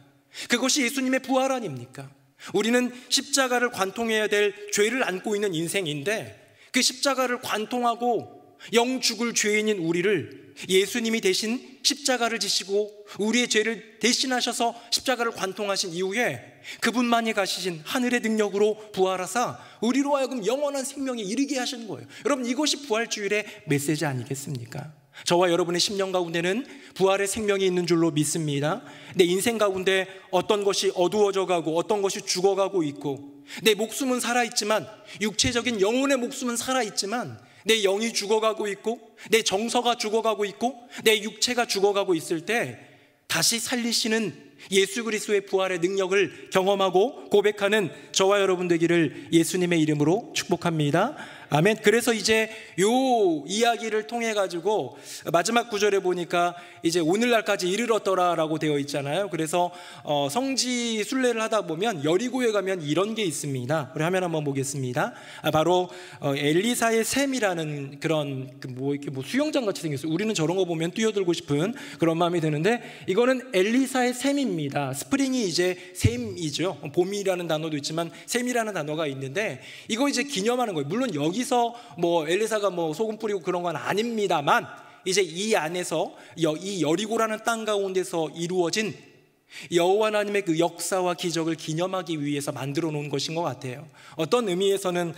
그것이 예수님의 부활 아닙니까? 우리는 십자가를 관통해야 될 죄를 안고 있는 인생인데, 그 십자가를 관통하고 영 죽을 죄인인 우리를 예수님이 대신 십자가를 지시고 우리의 죄를 대신하셔서 십자가를 관통하신 이후에 그분만이 가시신 하늘의 능력으로 부활하사 우리로 하여금 영원한 생명에 이르게 하시는 거예요. 여러분, 이것이 부활주일의 메시지 아니겠습니까? 저와 여러분의 심령 가운데는 부활의 생명이 있는 줄로 믿습니다. 내 인생 가운데 어떤 것이 어두워져 가고 어떤 것이 죽어가고 있고, 내 목숨은 살아있지만, 육체적인 영혼의 목숨은 살아있지만 내 영이 죽어가고 있고, 내 정서가 죽어가고 있고, 내 육체가 죽어가고 있을 때 다시 살리시는 예수 그리스도의 부활의 능력을 경험하고 고백하는 저와 여러분 되기를 예수님의 이름으로 축복합니다. 아멘. 그래서 이제 요 이야기를 통해 가지고 마지막 구절에 보니까 이제 오늘날까지 이르렀더라라고 되어 있잖아요. 그래서 성지 순례를 하다 보면 여리고에 가면 이런 게 있습니다. 우리 화면 한번 보겠습니다. 바로 엘리사의 샘이라는 그런 이렇게 수영장 같이 생겼어요. 우리는 저런 거 보면 뛰어들고 싶은 그런 마음이 드는데, 이거는 엘리사의 샘입니다. 스프링이 이제 샘이죠. 봄이라는 단어도 있지만 샘이라는 단어가 있는데, 이거 이제 기념하는 거예요. 물론 여기서 엘리사가 소금 뿌리고 그런 건 아닙니다만, 이제 이 안에서 이 여리고라는 땅 가운데서 이루어진 여호와 하나님의 그 역사와 기적을 기념하기 위해서 만들어 놓은 것인 것 같아요. 어떤 의미에서는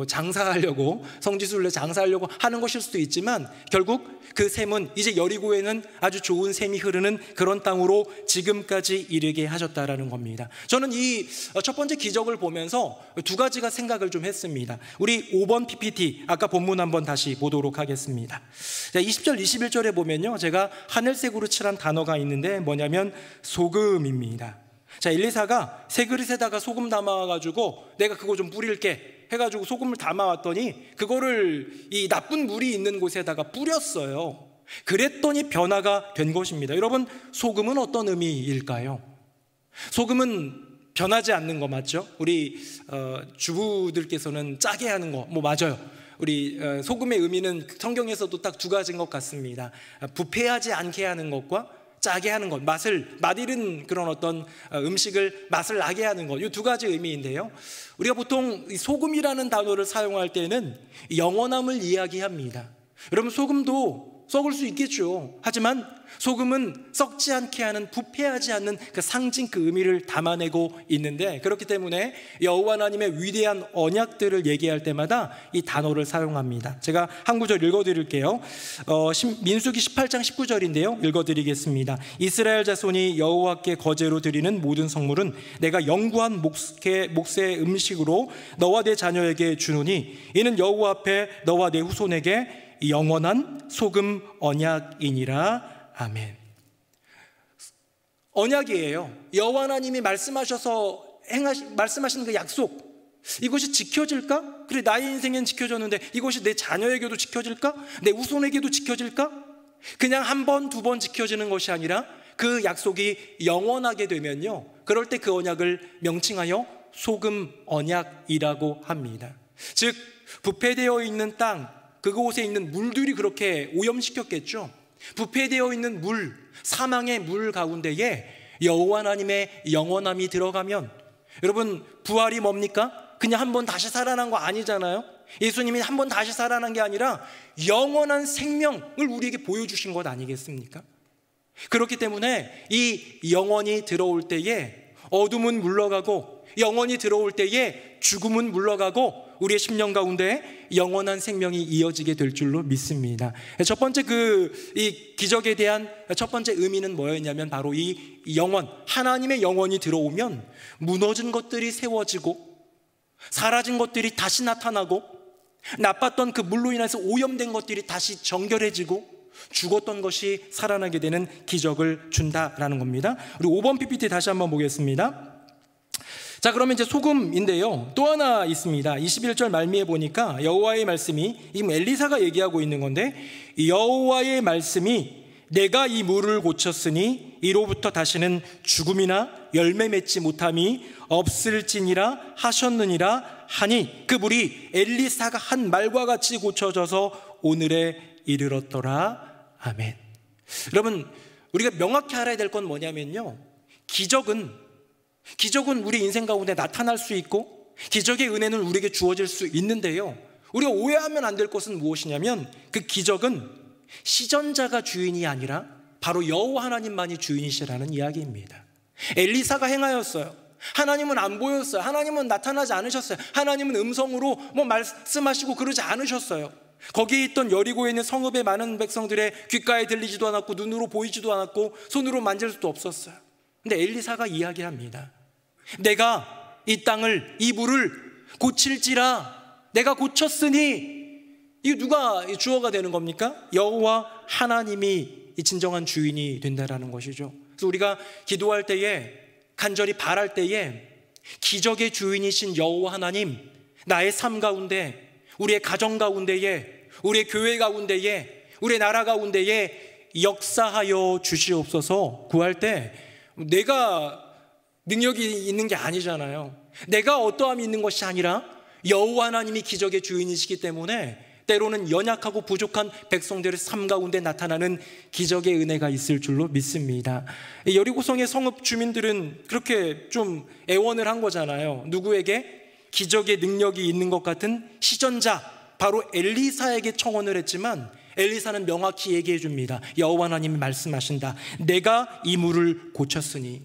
장사하려고, 성지순례 장사하려고 하는 것일 수도 있지만, 결국 그 샘은 이제 여리고에는 아주 좋은 샘이 흐르는 그런 땅으로 지금까지 이르게 하셨다라는 겁니다. 저는 이 첫 번째 기적을 보면서 두 가지가 생각을 좀 했습니다. 우리 5번 PPT 아까 본문 한번 다시 보도록 하겠습니다. 20절 21절에 보면요, 제가 하늘색으로 칠한 단어가 있는데 뭐냐면 소금입니다. 자, 엘리사가 새 그릇에다가 소금 담아가지고 내가 그거 좀 뿌릴게 해가지고 소금을 담아왔더니 그거를 이 나쁜 물이 있는 곳에다가 뿌렸어요. 그랬더니 변화가 된 것입니다. 여러분, 소금은 어떤 의미일까요? 소금은 변하지 않는 거 맞죠? 우리 주부들께서는 짜게 하는 거 맞아요. 우리 소금의 의미는 성경에서도 딱 두 가지인 것 같습니다. 부패하지 않게 하는 것과 짜게 하는 것, 맛 잃은 그런 어떤 음식을 맛을 나게 하는 것, 이 두 가지 의미인데요, 우리가 보통 소금이라는 단어를 사용할 때는 영원함을 이야기합니다. 여러분, 소금도 썩을 수 있겠죠. 하지만 소금은 썩지 않게 하는, 부패하지 않는 그 상징, 그 의미를 담아내고 있는데, 그렇기 때문에 여호와 하나님의 위대한 언약들을 얘기할 때마다 이 단어를 사용합니다. 제가 한 구절 읽어드릴게요. 민수기 18장 19절인데요 읽어드리겠습니다. 이스라엘 자손이 여호와께 거제로 드리는 모든 성물은 내가 영구한 몫의 음식으로 너와 내 자녀에게 주노니 이는 여호와 앞에 너와 내 후손에게 영원한 소금 언약이니라. 아멘. 언약이에요. 여호와 하나님이 말씀하셔서 말씀하시는 그 약속, 이것이 지켜질까? 그래, 나의 인생엔 지켜졌는데 이것이 내 자녀에게도 지켜질까? 내 후손에게도 지켜질까? 그냥 한 번, 두 번 지켜지는 것이 아니라 그 약속이 영원하게 되면요, 그럴 때 그 언약을 명칭하여 소금 언약이라고 합니다. 즉, 부패되어 있는 땅, 그곳에 있는 물들이 그렇게 오염시켰겠죠. 부패되어 있는 물, 사망의 물 가운데에 여호와 하나님의 영원함이 들어가면, 여러분, 부활이 뭡니까? 그냥 한번 다시 살아난 거 아니잖아요. 예수님이 한 번 다시 살아난 게 아니라 영원한 생명을 우리에게 보여주신 것 아니겠습니까? 그렇기 때문에 이 영원히 들어올 때에 어둠은 물러가고, 영원히 들어올 때에 죽음은 물러가고, 우리의 심령 가운데 영원한 생명이 이어지게 될 줄로 믿습니다. 첫 번째 이 기적에 대한 첫 번째 의미는 뭐였냐면 바로 이 영원, 하나님의 영원이 들어오면 무너진 것들이 세워지고, 사라진 것들이 다시 나타나고, 나빴던 그 물로 인해서 오염된 것들이 다시 정결해지고, 죽었던 것이 살아나게 되는 기적을 준다라는 겁니다. 우리 5번 PPT 다시 한번 보겠습니다. 자, 그러면 이제 소금인데요, 또 하나 있습니다. 21절 말미에 보니까 여호와의 말씀이, 이 엘리사가 얘기하고 있는 건데, 여호와의 말씀이 내가 이 물을 고쳤으니 이로부터 다시는 죽음이나 열매 맺지 못함이 없을지니라 하셨느니라 하니, 그 물이 엘리사가 한 말과 같이 고쳐져서 오늘에 이르렀더라. 아멘. 여러분, 우리가 명확히 알아야 될 건 뭐냐면요, 기적은 우리 인생 가운데 나타날 수 있고, 기적의 은혜는 우리에게 주어질 수 있는데요, 우리가 오해하면 안 될 것은 무엇이냐면, 그 기적은 시전자가 주인이 아니라 바로 여호와 하나님만이 주인이시라는 이야기입니다. 엘리사가 행하였어요. 하나님은 안 보였어요. 하나님은 나타나지 않으셨어요. 하나님은 음성으로 말씀하시고 그러지 않으셨어요. 거기에 있던 여리고에 있는 성읍의 많은 백성들의 귓가에 들리지도 않았고, 눈으로 보이지도 않았고, 손으로 만질 수도 없었어요. 근데 엘리사가 이야기합니다. 내가 이 땅을, 이 물을 고칠지라, 내가 고쳤으니. 이 누가 주어가 되는 겁니까? 여호와 하나님이 이 진정한 주인이 된다라는 것이죠. 그래서 우리가 기도할 때에, 간절히 바랄 때에 기적의 주인이신 여호와 하나님, 나의 삶 가운데, 우리의 가정 가운데에, 우리의 교회 가운데에, 우리의 나라 가운데에 역사하여 주시옵소서. 구할 때 내가 능력이 있는 게 아니잖아요. 내가 어떠함이 있는 것이 아니라 여호와 하나님이 기적의 주인이시기 때문에 때로는 연약하고 부족한 백성들의 삶 가운데 나타나는 기적의 은혜가 있을 줄로 믿습니다. 여리고성의 성읍 주민들은 그렇게 좀 애원을 한 거잖아요. 누구에게? 기적의 능력이 있는 것 같은 시전자, 바로 엘리사에게 청혼을 했지만, 엘리사는 명확히 얘기해 줍니다. 여호와 하나님이 말씀하신다. 내가 이 물을 고쳤으니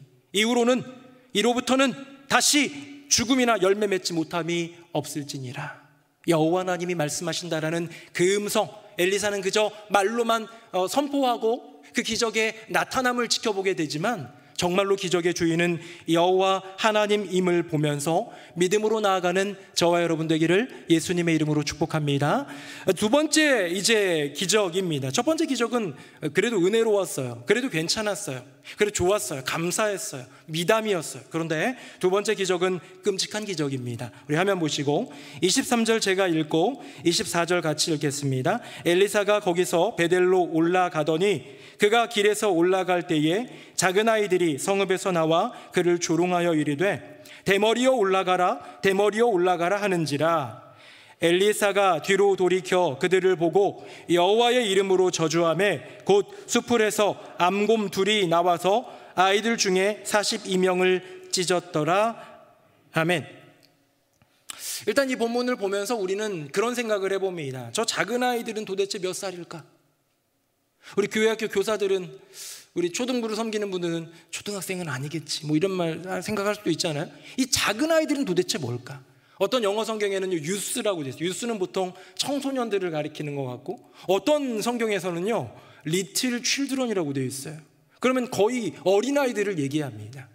이로부터는 다시 죽음이나 열매 맺지 못함이 없을지니라. 여호와 하나님이 말씀하신다라는 그 음성, 엘리사는 그저 말로만 선포하고 그 기적의 나타남을 지켜보게 되지만, 정말로 기적의 주인은 여호와 하나님임을 보면서 믿음으로 나아가는 저와 여러분 되기를 예수님의 이름으로 축복합니다. 두 번째 이제 기적입니다. 첫 번째 기적은 그래도 은혜로웠어요. 그래도 괜찮았어요. 그래도 좋았어요. 감사했어요. 미담이었어요. 그런데 두 번째 기적은 끔찍한 기적입니다. 우리 화면 보시고 23절 제가 읽고 24절 같이 읽겠습니다. 엘리사가 거기서 베델로 올라가더니 그가 길에서 올라갈 때에 작은 아이들이 성읍에서 나와 그를 조롱하여 이르되 대머리여 올라가라, 대머리여 올라가라 하는지라. 엘리사가 뒤로 돌이켜 그들을 보고 여호와의 이름으로 저주하매 곧 수풀에서 암곰 둘이 나와서 아이들 중에 42명을 찢었더라. 아멘. 일단 이 본문을 보면서 우리는 그런 생각을 해봅니다. 저 작은 아이들은 도대체 몇 살일까? 우리 교회학교 교사들은, 우리 초등부를 섬기는 분들은 초등학생은 아니겠지, 뭐 이런 말 생각할 수도 있잖아요. 이 작은 아이들은 도대체 뭘까? 어떤 영어 성경에는 유스라고 되어 있어요. 유스는 보통 청소년들을 가리키는 것 같고, 어떤 성경에서는요 리틀 칠드런이라고 되어 있어요. 그러면 거의 어린아이들을 얘기합니다.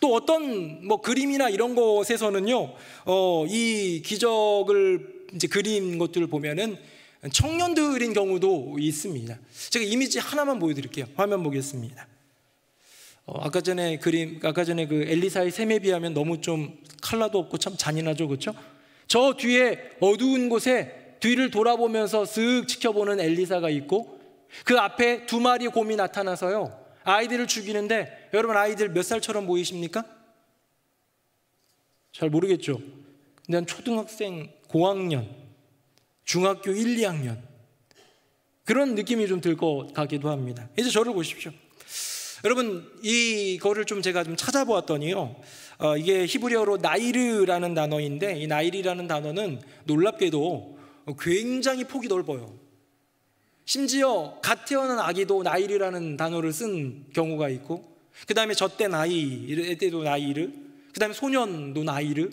또 어떤 그림이나 이런 것에서는요 이 기적을 이제 그린 것들을 보면은 청년들인 경우도 있습니다. 제가 이미지 하나만 보여드릴게요. 화면 보겠습니다. 아까 전에 그 엘리사의 셈에 비하면 너무 좀 컬러도 없고 참 잔인하죠, 그렇죠? 저 뒤에 어두운 곳에 뒤를 돌아보면서 쓱 지켜보는 엘리사가 있고, 그 앞에 두 마리 곰이 나타나서요 아이들을 죽이는데, 여러분 아이들 몇 살처럼 보이십니까? 잘 모르겠죠? 근데 한 초등학생 고학년, 중학교 1, 2학년 그런 느낌이 좀 들 것 같기도 합니다. 이제 저를 보십시오. 여러분 이거를 좀 제가 좀 찾아보았더니요, 이게 히브리어로 나이르라는 단어인데, 이 나이르라는 단어는 놀랍게도 굉장히 폭이 넓어요. 심지어 갓 태어난 아기도 나이르라는 단어를 쓴 경우가 있고, 그 다음에 젖대 나이 때도 나이르, 그 다음에 소년도 나이르,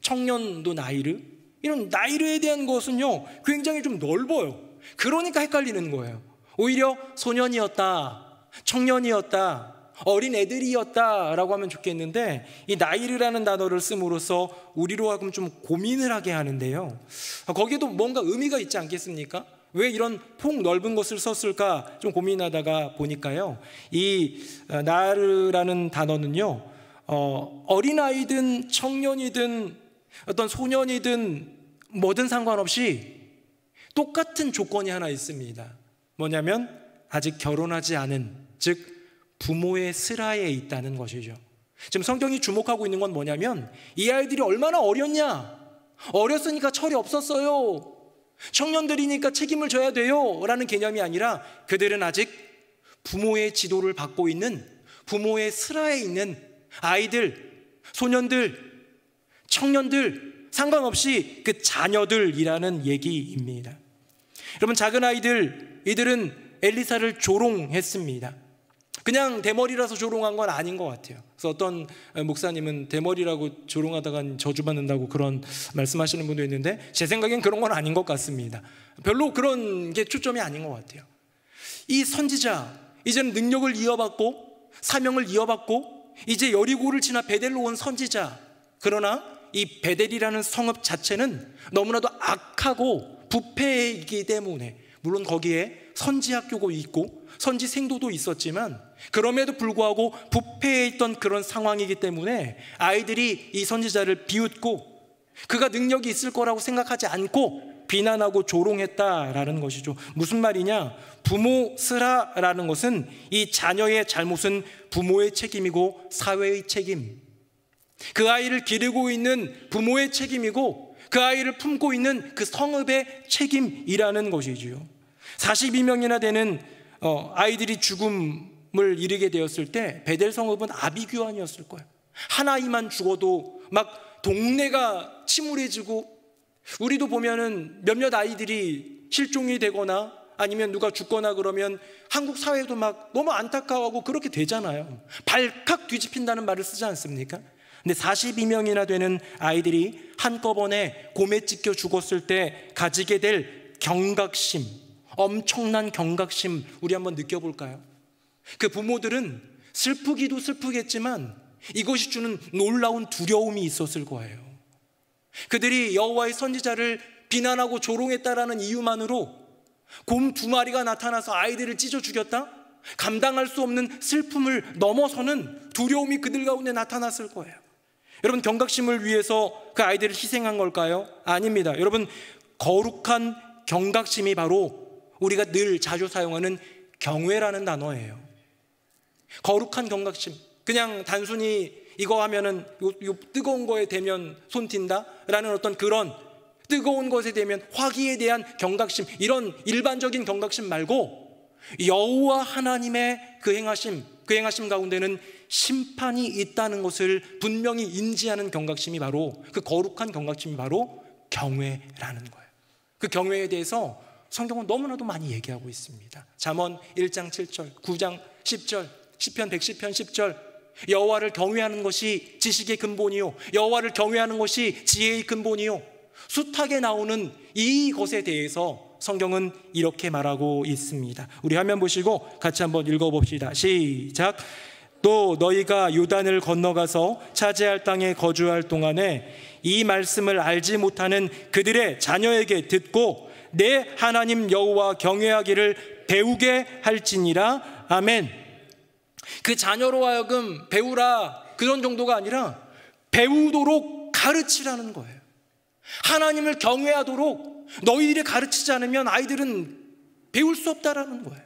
청년도 나이르, 이런 나이르에 대한 것은요 굉장히 좀 넓어요. 그러니까 헷갈리는 거예요. 오히려 소년이었다, 청년이었다, 어린 애들이었다라고 하면 좋겠는데, 이 나이르라는 단어를 씀으로써 우리로 하여금 좀 고민을 하게 하는데요, 거기에도 뭔가 의미가 있지 않겠습니까? 왜 이런 폭 넓은 것을 썼을까 좀 고민하다가 보니까요, 이 나르라는 단어는요, 어린아이든 청년이든 어떤 소년이든 뭐든 상관없이 똑같은 조건이 하나 있습니다. 뭐냐면 아직 결혼하지 않은, 즉 부모의 슬하에 있다는 것이죠. 지금 성경이 주목하고 있는 건 뭐냐면, 이 아이들이 얼마나 어렸냐, 어렸으니까 철이 없었어요, 청년들이니까 책임을 져야 돼요 라는 개념이 아니라, 그들은 아직 부모의 지도를 받고 있는, 부모의 슬하에 있는 아이들, 소년들, 청년들 상관없이 그 자녀들이라는 얘기입니다. 여러분, 작은 아이들, 이들은 엘리사를 조롱했습니다. 그냥 대머리라서 조롱한 건 아닌 것 같아요. 그래서 어떤 목사님은 대머리라고 조롱하다간 저주받는다고 그런 말씀하시는 분도 있는데, 제 생각엔 그런 건 아닌 것 같습니다. 별로 그런 게 초점이 아닌 것 같아요. 이 선지자, 이제는 능력을 이어받고 사명을 이어받고 이제 여리고를 지나 베델로 온 선지자, 그러나 이 베델이라는 성읍 자체는 너무나도 악하고 부패이기 때문에, 물론 거기에 선지학교가 있고 선지생도도 있었지만 그럼에도 불구하고 부패해 있던 그런 상황이기 때문에 아이들이 이 선지자를 비웃고 그가 능력이 있을 거라고 생각하지 않고 비난하고 조롱했다라는 것이죠. 무슨 말이냐? 부모 슬하라는 것은 이 자녀의 잘못은 부모의 책임이고 사회의 책임, 그 아이를 기르고 있는 부모의 책임이고 그 아이를 품고 있는 그 성읍의 책임이라는 것이지요. 42명이나 되는 아이들이 죽음을 이르게 되었을 때 베델 성읍은 아비규환이었을 거예요. 한 아이만 죽어도 막 동네가 침울해지고, 우리도 보면은 몇몇 아이들이 실종이 되거나 아니면 누가 죽거나 그러면 한국 사회도 막 너무 안타까워하고 그렇게 되잖아요. 발칵 뒤집힌다는 말을 쓰지 않습니까? 근데 42명이나 되는 아이들이 한꺼번에 곰에 찢겨 죽었을 때 가지게 될 경각심, 엄청난 경각심, 우리 한번 느껴볼까요? 그 부모들은 슬프기도 슬프겠지만 이것이 주는 놀라운 두려움이 있었을 거예요. 그들이 여호와의 선지자를 비난하고 조롱했다라는 이유만으로 곰 2마리가 나타나서 아이들을 찢어 죽였다? 감당할 수 없는 슬픔을 넘어서는 두려움이 그들 가운데 나타났을 거예요. 여러분, 경각심을 위해서 그 아이들을 희생한 걸까요? 아닙니다. 여러분, 거룩한 경각심이 바로 우리가 늘 자주 사용하는 경외라는 단어예요. 거룩한 경각심, 그냥 단순히 이거 하면은 요 뜨거운 거에 대면 손 튄다 라는 어떤 그런 뜨거운 것에 대면 화기에 대한 경각심, 이런 일반적인 경각심 말고 여호와 하나님의 그 행하심 가운데는 심판이 있다는 것을 분명히 인지하는 경각심이 바로, 그 거룩한 경각심이 바로 경외라는 거예요. 그 경외에 대해서 성경은 너무나도 많이 얘기하고 있습니다. 잠언 1장 7절, 9장 10절, 시편 110편 10절, 여호와를 경외하는 것이 지식의 근본이요 여호와를 경외하는 것이 지혜의 근본이요. 숱하게 나오는 이것에 대해서 성경은 이렇게 말하고 있습니다. 우리 화면 보시고 같이 한번 읽어봅시다. 시작. 또 너희가 요단을 건너가서 차지할 땅에 거주할 동안에 이 말씀을 알지 못하는 그들의 자녀에게 듣고 내 하나님 여호와 경외하기를 배우게 할지니라. 아멘. 그 자녀로 하여금 배우라, 그런 정도가 아니라 배우도록 가르치라는 거예요. 하나님을 경외하도록 너희들이 가르치지 않으면 아이들은 배울 수 없다라는 거예요.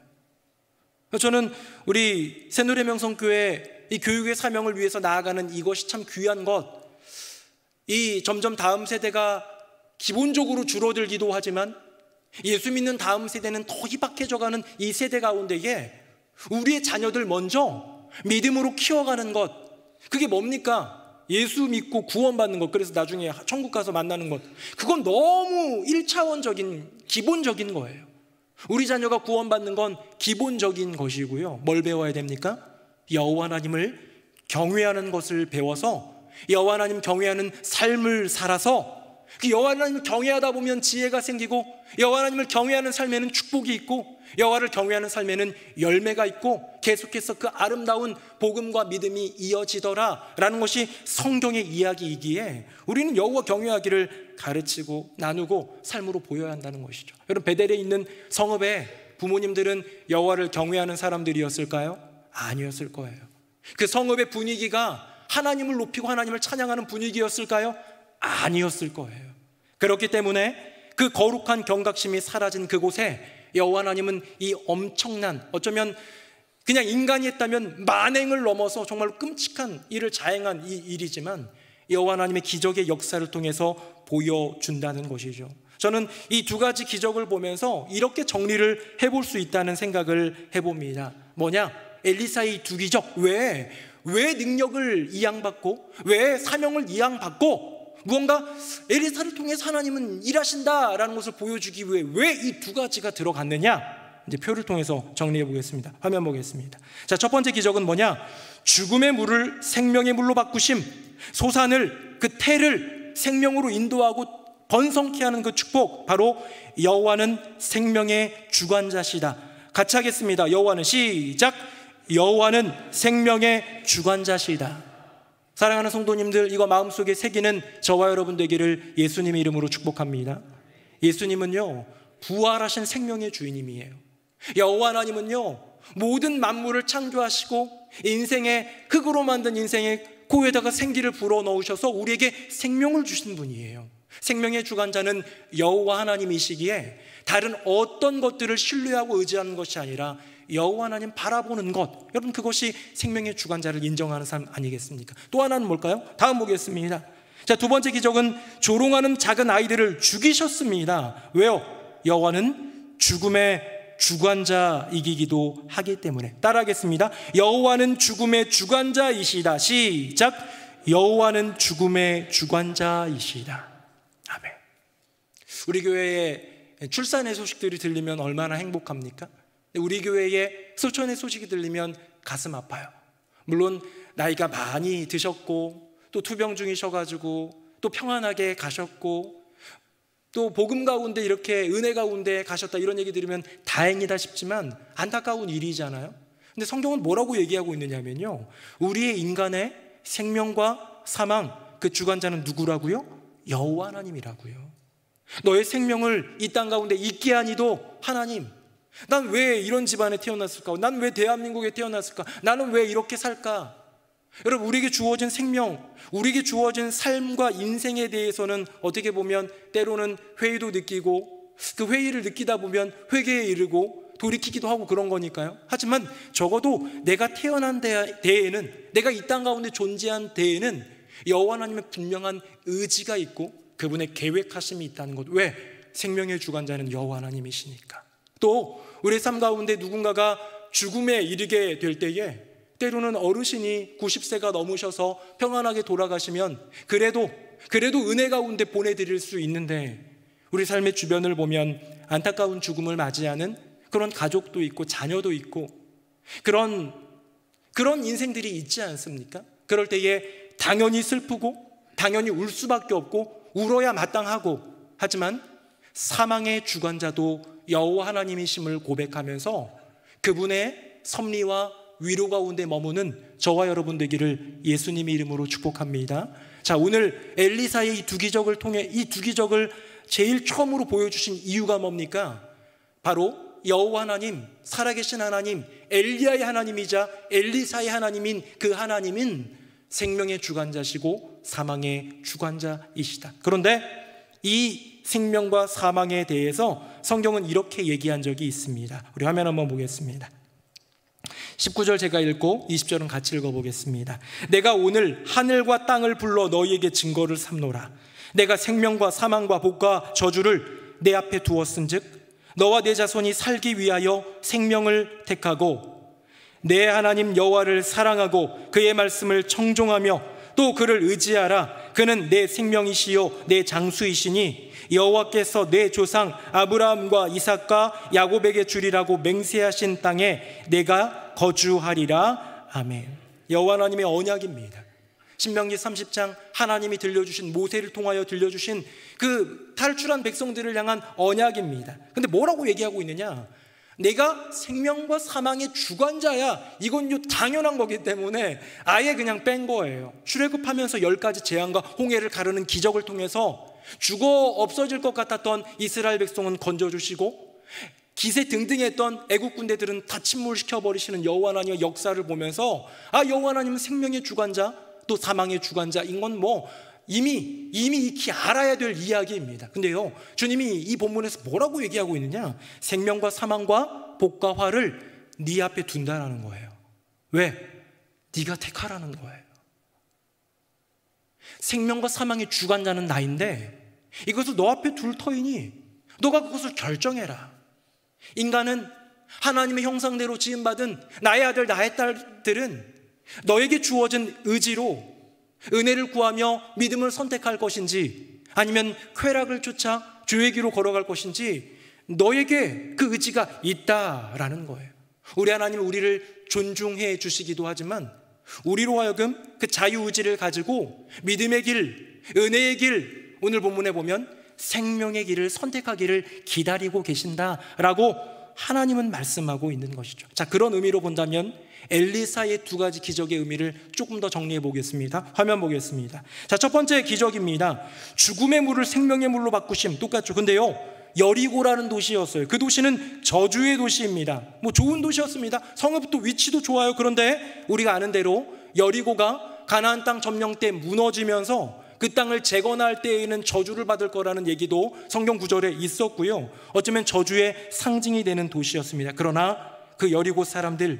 저는 우리 새누리명성교회 이 교육의 사명을 위해서 나아가는 이것이 참 귀한 것, 이 점점 다음 세대가 기본적으로 줄어들기도 하지만 예수 믿는 다음 세대는 더 희박해져가는 이 세대 가운데에 우리의 자녀들 먼저 믿음으로 키워가는 것, 그게 뭡니까? 예수 믿고 구원받는 것, 그래서 나중에 천국 가서 만나는 것, 그건 너무 1차원적인 기본적인 거예요. 우리 자녀가 구원받는 건 기본적인 것이고요. 뭘 배워야 됩니까? 여호와 하나님을 경외하는 것을 배워서 여호와 하나님 경외하는 삶을 살아서 그 여호와 하나님을 경외하다 보면 지혜가 생기고 여호와 하나님을 경외하는 삶에는 축복이 있고 여호와를 경외하는 삶에는 열매가 있고 계속해서 그 아름다운 복음과 믿음이 이어지더라라는 것이 성경의 이야기이기에 우리는 여호와 경외하기를 가르치고 나누고 삶으로 보여야 한다는 것이죠. 여러분, 베델에 있는 성읍에 부모님들은 여호와를 경외하는 사람들이었을까요? 아니었을 거예요. 그 성읍의 분위기가 하나님을 높이고 하나님을 찬양하는 분위기였을까요? 아니었을 거예요. 그렇기 때문에 그 거룩한 경각심이 사라진 그곳에 여호와 하나님은 이 엄청난, 어쩌면 그냥 인간이 했다면 만행을 넘어서 정말로 끔찍한 일을 자행한 이 일이지만 여호와 하나님의 기적의 역사를 통해서 보여준다는 것이죠. 저는 이 두 가지 기적을 보면서 이렇게 정리를 해볼 수 있다는 생각을 해봅니다. 뭐냐? 엘리사의 두 기적, 왜 능력을 이양받고 왜 사명을 이양받고 무언가 엘리사를 통해서 하나님은 일하신다라는 것을 보여주기 위해 왜 이 두 가지가 들어갔느냐? 이제 표를 통해서 정리해 보겠습니다. 화면 보겠습니다. 자, 첫 번째 기적은 뭐냐? 죽음의 물을 생명의 물로 바꾸심, 솟아늘 그 태를 생명으로 인도하고 번성케 하는 그 축복, 바로 여호와는 생명의 주관자시다. 같이 하겠습니다. 여호와는, 시작. 여호와는 생명의 주관자시다. 사랑하는 성도님들, 이거 마음속에 새기는 저와 여러분 되기를 예수님의 이름으로 축복합니다. 예수님은요, 부활하신 생명의 주인님이에요. 여호와 하나님은요, 모든 만물을 창조하시고 인생의 흙으로 만든 인생의 코에다가 생기를 불어넣으셔서 우리에게 생명을 주신 분이에요. 생명의 주관자는 여호와 하나님이시기에 다른 어떤 것들을 신뢰하고 의지하는 것이 아니라 여호와 하나님 바라보는 것, 여러분, 그것이 생명의 주관자를 인정하는 삶 아니겠습니까? 또 하나는 뭘까요? 다음 보겠습니다. 자, 두 번째 기적은 조롱하는 작은 아이들을 죽이셨습니다. 왜요? 여호와는 죽음의 주관자이기도 하기 때문에. 따라하겠습니다. 여호와는 죽음의 주관자이시다. 시작. 여호와는 죽음의 주관자이시다. 아멘. 우리 교회에 출산의 소식들이 들리면 얼마나 행복합니까? 우리 교회에 소천의 소식이 들리면 가슴 아파요. 물론 나이가 많이 드셨고 또 투병 중이셔가지고 또 평안하게 가셨고 또 복음 가운데 이렇게 은혜 가운데 가셨다, 이런 얘기 들으면 다행이다 싶지만 안타까운 일이잖아요. 근데 성경은 뭐라고 얘기하고 있느냐면요, 우리의 인간의 생명과 사망, 그 주관자는 누구라고요? 여호와 하나님이라고요. 너의 생명을 이 땅 가운데 있게 하니도 하나님. 난 왜 이런 집안에 태어났을까? 난 왜 대한민국에 태어났을까? 나는 왜 이렇게 살까? 여러분, 우리에게 주어진 생명, 우리에게 주어진 삶과 인생에 대해서는 어떻게 보면 때로는 회의도 느끼고 그 회의를 느끼다 보면 회개에 이르고 돌이키기도 하고 그런 거니까요. 하지만 적어도 내가 태어난 데에는, 내가 이 땅 가운데 존재한 데에는 여호와 하나님의 분명한 의지가 있고 그분의 계획하심이 있다는 것. 왜? 생명의 주관자는 여호와 하나님이시니까. 또 우리 삶 가운데 누군가가 죽음에 이르게 될 때에 때로는 어르신이 90세가 넘으셔서 평안하게 돌아가시면 그래도 은혜 가운데 보내드릴 수 있는데, 우리 삶의 주변을 보면 안타까운 죽음을 맞이하는 그런 가족도 있고 자녀도 있고 그런 인생들이 있지 않습니까? 그럴 때에 당연히 슬프고 당연히 울 수밖에 없고 울어야 마땅하고, 하지만 사망의 주관자도 여호와 하나님이심을 고백하면서 그분의 섭리와 위로 가운데 머무는 저와 여러분 되기를 예수님의 이름으로 축복합니다. 자, 오늘 엘리사의 이 두 기적을 통해 이 두 기적을 제일 처음으로 보여주신 이유가 뭡니까? 바로 여호와 하나님, 살아계신 하나님, 엘리야의 하나님이자 엘리사의 하나님인 그 하나님은 생명의 주관자시고 사망의 주관자이시다. 그런데 이 생명과 사망에 대해서 성경은 이렇게 얘기한 적이 있습니다. 우리 화면 한번 보겠습니다. 19절 제가 읽고 20절은 같이 읽어보겠습니다. 내가 오늘 하늘과 땅을 불러 너희에게 증거를 삼노라. 내가 생명과 사망과 복과 저주를 내 앞에 두었은즉 너와 내 자손이 살기 위하여 생명을 택하고 내 하나님 여호와를 사랑하고 그의 말씀을 청종하며 또 그를 의지하라. 그는 내 생명이시요 내 장수이시니 여호와께서 내 조상 아브라함과 이삭과 야곱에게 주리라고 맹세하신 땅에 내가 거주하리라. 아멘. 여호와 하나님의 언약입니다. 신명기 30장 하나님이 들려주신, 모세를 통하여 들려주신 그 탈출한 백성들을 향한 언약입니다. 근데 뭐라고 얘기하고 있느냐? 내가 생명과 사망의 주관자야. 이건 당연한 거기 때문에 아예 그냥 뺀 거예요. 출애굽하면서 10가지 재앙과 홍해를 가르는 기적을 통해서 죽어 없어질 것 같았던 이스라엘 백성은 건져주시고, 기세 등등했던 애국 군대들은 다 침몰시켜버리시는 여호와 하나님의 역사를 보면서 여호와 하나님은 생명의 주관자 또 사망의 주관자인 건 이미 익히 알아야 될 이야기입니다. 근데요, 주님이 이 본문에서 뭐라고 얘기하고 있느냐? 생명과 사망과 복과 화를 네 앞에 둔다라는 거예요. 왜? 네가 택하라는 거예요. 생명과 사망의 주관자는 나인데 이것을 너 앞에 둘 터이니 너가 그것을 결정해라. 인간은 하나님의 형상대로 지음받은 나의 아들 나의 딸들은 너에게 주어진 의지로 은혜를 구하며 믿음을 선택할 것인지, 아니면 쾌락을 쫓아 죄의 길로 걸어갈 것인지 너에게 그 의지가 있다라는 거예요. 우리 하나님은 우리를 존중해 주시기도 하지만 우리로 하여금 그 자유의지를 가지고 믿음의 길, 은혜의 길, 오늘 본문에 보면 생명의 길을 선택하기를 기다리고 계신다라고 하나님은 말씀하고 있는 것이죠. 자, 그런 의미로 본다면 엘리사의 2가지 기적의 의미를 조금 더 정리해 보겠습니다. 화면 보겠습니다. 자, 첫 번째 기적입니다. 죽음의 물을 생명의 물로 바꾸심. 똑같죠. 근데요, 여리고라는 도시였어요. 그 도시는 저주의 도시입니다. 좋은 도시였습니다. 성읍도 위치도 좋아요. 그런데 우리가 아는 대로 여리고가 가나안 땅 점령 때 무너지면서 그 땅을 재건할 때에는 저주를 받을 거라는 얘기도 성경 구절에 있었고요. 어쩌면 저주의 상징이 되는 도시였습니다. 그러나 그 여리고 사람들,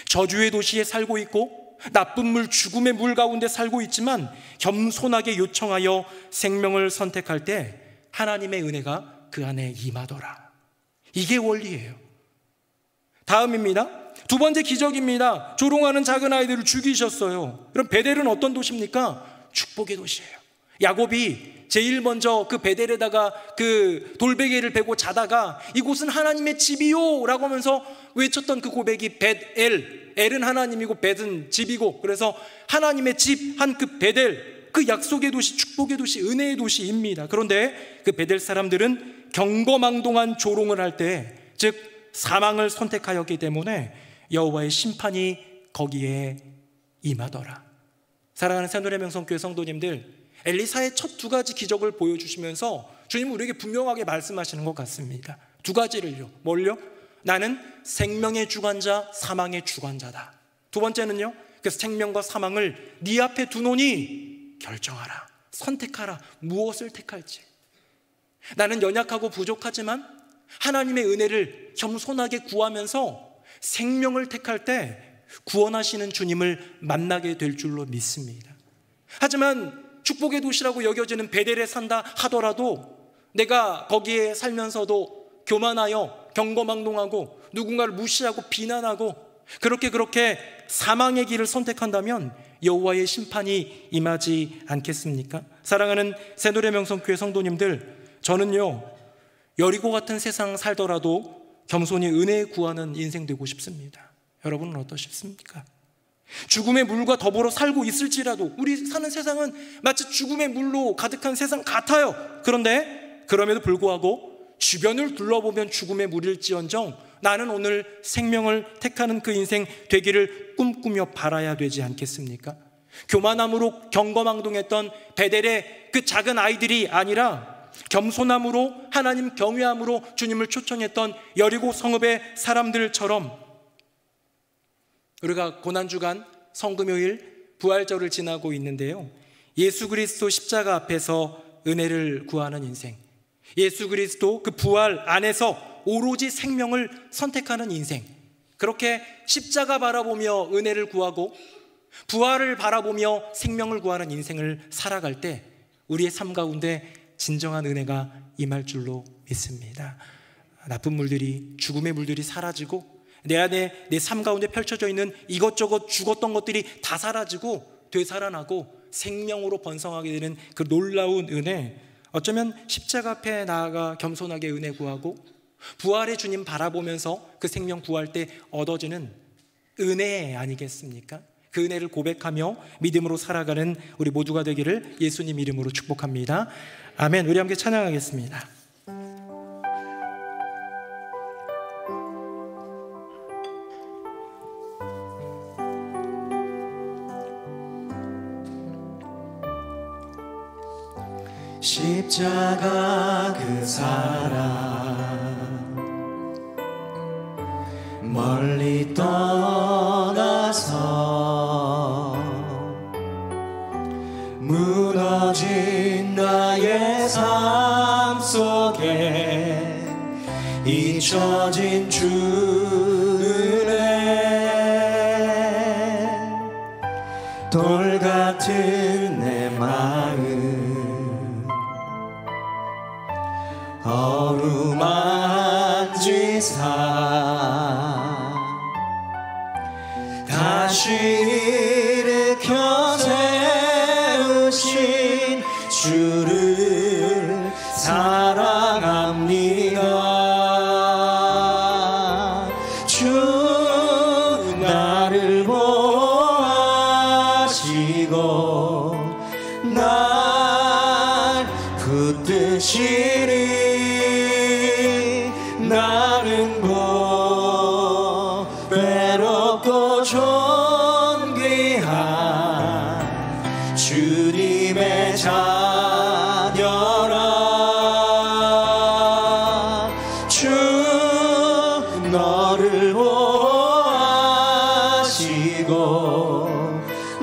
저주의 도시에 살고 있고 나쁜 물, 죽음의 물 가운데 살고 있지만 겸손하게 요청하여 생명을 선택할 때 하나님의 은혜가 그 안에 임하더라. 이게 원리예요. 다음입니다. 2번째 기적입니다. 조롱하는 작은 아이들을 죽이셨어요. 그럼 베델은 어떤 도시입니까? 축복의 도시예요. 야곱이 제일 먼저 그 베델에다가 그 돌베개를 베고 자다가 이곳은 하나님의 집이요 라고 하면서 외쳤던 그 고백이 벳엘, 엘은 하나님이고 벳은 집이고, 그래서 하나님의 집 한 그 베델, 그 약속의 도시, 축복의 도시, 은혜의 도시입니다. 그런데 그 베델 사람들은 경거망동한 조롱을 할 때, 즉 사망을 선택하였기 때문에 여호와의 심판이 거기에 임하더라. 사랑하는 새노래 명성교회 성도님들, 엘리사의 첫 2가지 기적을 보여주시면서 주님은 우리에게 분명하게 말씀하시는 것 같습니다. 2가지를요. 뭘요? 나는 생명의 주관자, 사망의 주관자다. 2번째는요, 그래서 생명과 사망을 네 앞에 두노니 결정하라, 선택하라. 무엇을 택할지. 나는 연약하고 부족하지만 하나님의 은혜를 겸손하게 구하면서 생명을 택할 때 구원하시는 주님을 만나게 될 줄로 믿습니다. 하지만 축복의 도시라고 여겨지는 베델에 산다 하더라도 내가 거기에 살면서도 교만하여 경거망동하고 누군가를 무시하고 비난하고 그렇게 사망의 길을 선택한다면 여호와의 심판이 임하지 않겠습니까? 사랑하는 새노래 명성교회 성도님들, 저는요 여리고 같은 세상 살더라도 겸손히 은혜 구하는 인생 되고 싶습니다. 여러분은 어떠십니까? 죽음의 물과 더불어 살고 있을지라도 우리 사는 세상은 마치 죽음의 물로 가득한 세상 같아요. 그런데 그럼에도 불구하고 주변을 둘러보면 죽음의 물일지언정 나는 오늘 생명을 택하는 그 인생 되기를 꿈꾸며 바라야 되지 않겠습니까? 교만함으로 경거망동했던 베델의 그 작은 아이들이 아니라 겸손함으로 하나님 경외함으로 주님을 초청했던 여리고 성읍의 사람들처럼 우리가 고난주간 성금요일 부활절을 지나고 있는데요, 예수 그리스도 십자가 앞에서 은혜를 구하는 인생, 예수 그리스도 그 부활 안에서 오로지 생명을 선택하는 인생, 그렇게 십자가 바라보며 은혜를 구하고 부활을 바라보며 생명을 구하는 인생을 살아갈 때 우리의 삶 가운데 진정한 은혜가 임할 줄로 믿습니다. 나쁜 물들이, 죽음의 물들이 사라지고 내 안에 내 삶 가운데 펼쳐져 있는 이것저것 죽었던 것들이 다 사라지고 되살아나고 생명으로 번성하게 되는 그 놀라운 은혜, 어쩌면 십자가 앞에 나아가 겸손하게 은혜 구하고 부활의 주님 바라보면서 그 생명 구할 때 얻어지는 은혜 아니겠습니까? 그 은혜를 고백하며 믿음으로 살아가는 우리 모두가 되기를 예수님 이름으로 축복합니다. 아멘. 우리 함께 찬양하겠습니다. 십자가 그 사랑 멀리 떠나서 무너진 나의 삶 속에 잊혀진 주 은혜, 돌 같은 내 마음 어루만지사 다시 일으켜 세우신 주를 사랑합니다. 주 나를 보호하시고 날 붙드시리. 나는 외롭고 존귀한 주님의 자녀라. 주 너를 보호하시고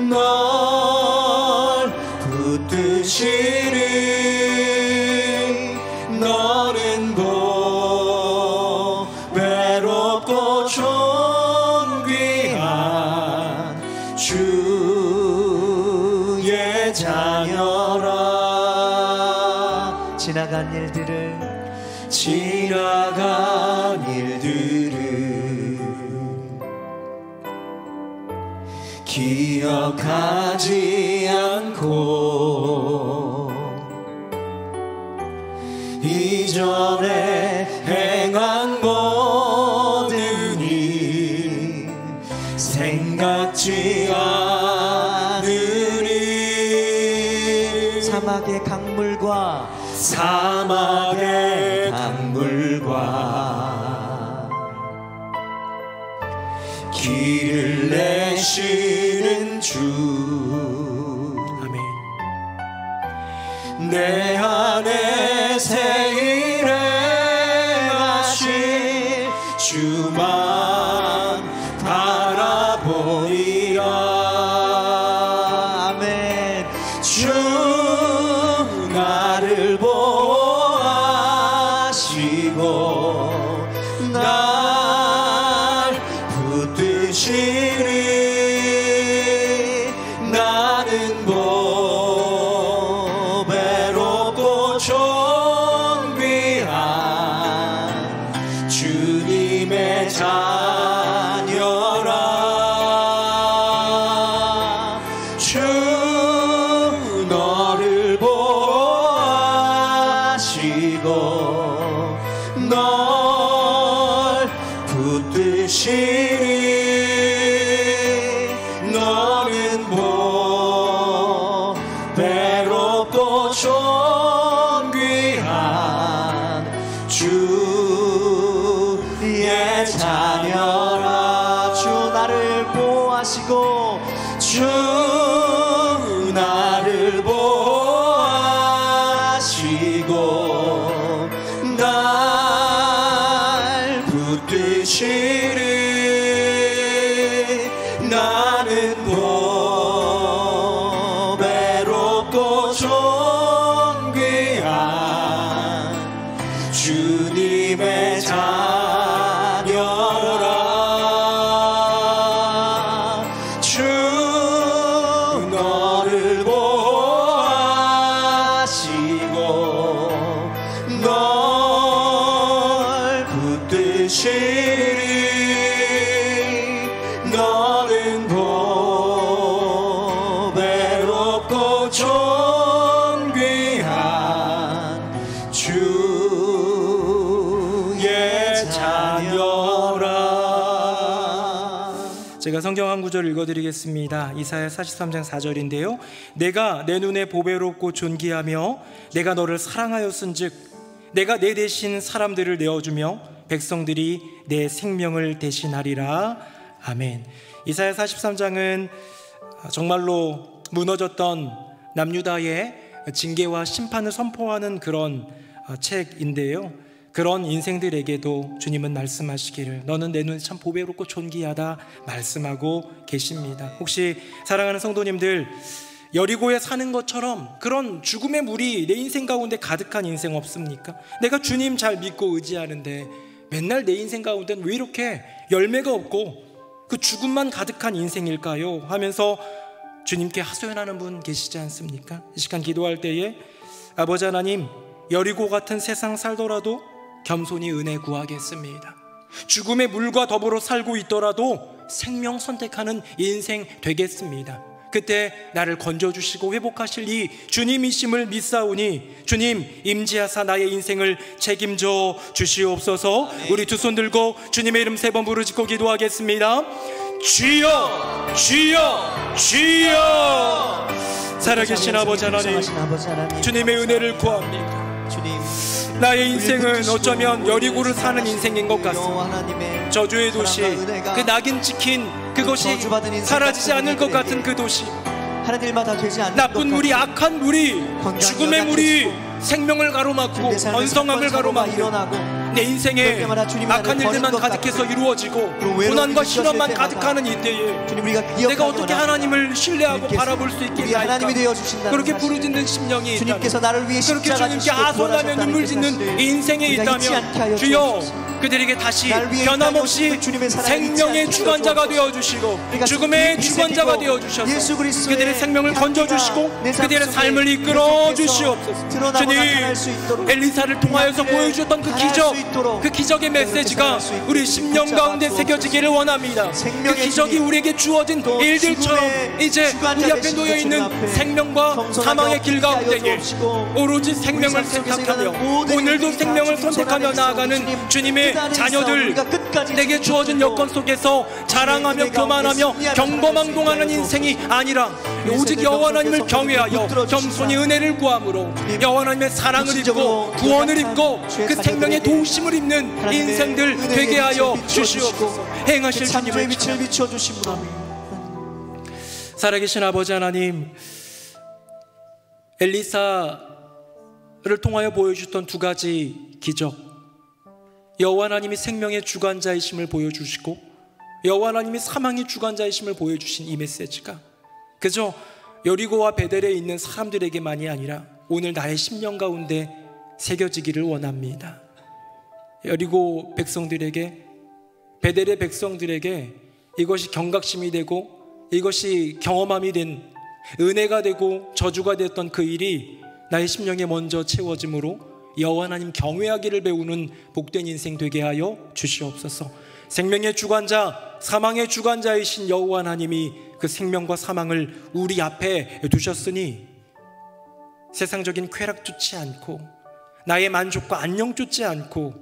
널 붙드시리. 너는 외롭고 존귀한 주의 자녀라. 지나간 일들을 기억하지 않고 이전에 행한 모든 일 생각지 않으리. 사막의 강물과 길을 내시는 주. 아멘. 내 안에 새 일에 하실 주만 바라보리라. 아멘. 주 나를 보호하시고 날 붙드시리. 나는 외롭고 존귀한 주님의 자녀라. 주 너를 보호하시고 널 붙드시리. 너는 외롭고 존귀한 주의 자녀라. 주 나를 보호하시고 주 나를 보호하시고 날 붙드시리. 나는 외롭고 존귀한 주님의 자녀라. 주 너를 보호하시고 널 붙드시리. 제가 성경 한 구절 읽어드리겠습니다. 이사야 43장 4절인데요. 내가 내 눈에 보배롭고 존귀하며 내가 너를 사랑하였은즉 내가 내 대신 사람들을 내어주며 백성들이 내 생명을 대신하리라. 아멘. 이사야 43장은 정말로 무너졌던 남유다의 징계와 심판을 선포하는 그런 책인데요. 그런 인생들에게도 주님은 말씀하시기를 너는 내 눈에 참 보배롭고 존귀하다 말씀하고 계십니다. 혹시 사랑하는 성도님들, 여리고에 사는 것처럼 그런 죽음의 물이 내 인생 가운데 가득한 인생 없습니까? 내가 주님 잘 믿고 의지하는데 맨날 내 인생 가운데는 왜 이렇게 열매가 없고 그 죽음만 가득한 인생일까요? 하면서 주님께 하소연하는 분 계시지 않습니까? 이 시간 기도할 때에 아버지 하나님, 여리고 같은 세상 살더라도 겸손히 은혜 구하겠습니다. 죽음의 물과 더불어 살고 있더라도 생명 선택하는 인생 되겠습니다. 그때 나를 건져주시고 회복하실 이 주님이심을 믿사오니 주님 임지하사 나의 인생을 책임져 주시옵소서. 우리 두 손 들고 주님의 이름 3번 부르짖고 기도하겠습니다. 주여 주여 주여. 살아계신 아버지 하나님, 주님의 은혜를 구합니다. 나의 인생은 어쩌면 여리고를 사는 인생인 것 같습니다. 저주의 도시, 그 낙인 찍힌 그것이 사라지지 않을 것 같은 그 도시, 나쁜 물이, 악한 물이, 죽음의 물이 생명을 가로막고 번성함을 가로막고 내 인생에 악한 일들만 가득해서 이루어지고 고난과 실험만 가득하는 이때에 내가 어떻게 하나님을 신뢰하고 바라볼 수 있겠나이까? 그렇게 부르짖는 심령이 있다면, 그렇게 주님께 하소연하며 눈물 짓는 인생에 있다면 주여 그들에게 다시 변함없이 생명의 주관자가 되어주시고 죽음의 주관자가 되어주셔서 그들의 생명을 건져주시고 그들의 삶을 이끌어 주시옵소서. 주님, 엘리사를 통하여서 보여주셨던 그 기적, 그 기적의 메시지가 우리 심령 가운데 새겨지기를 원합니다. 그 기적이 우리에게 주어진 일들처럼 이제 우리 앞에 놓여있는 생명과 사망의 길 가운데에 오로지 생명을 선택하며 오늘도 생명을 선택하며 나아가는 주님의 자녀들, 내게 주어진 여건 속에서 자랑하며 교만하며 경거망동하는 인생이 아니라 오직 여호와 하나님을 경외하여 겸손히 은혜를 구함으로 여호와 하나님의 사랑을 입고 구원을 입고 그 생명의 도우심을 입는 인생들 되게 하여 주시옵소서. 행하실 주님을 비춰주십니다. 살아계신 아버지 하나님, 엘리사를 통하여 보여주셨던 두 가지 기적, 여호와 하나님이 생명의 주관자이심을 보여주시고 여호와 하나님이 사망의 주관자이심을 보여주신 이 메시지가 그저 여리고와 베델에 있는 사람들에게만이 아니라 오늘 나의 심령 가운데 새겨지기를 원합니다. 여리고 백성들에게, 베델의 백성들에게 이것이 경각심이 되고 이것이 경험함이 된 은혜가 되고 저주가 되었던 그 일이 나의 심령에 먼저 채워짐으로 여호와 하나님 경외하기를 배우는 복된 인생 되게 하여 주시옵소서. 생명의 주관자, 사망의 주관자이신 여호와 하나님이 그 생명과 사망을 우리 앞에 두셨으니 세상적인 쾌락 쫓지 않고 나의 만족과 안녕 쫓지 않고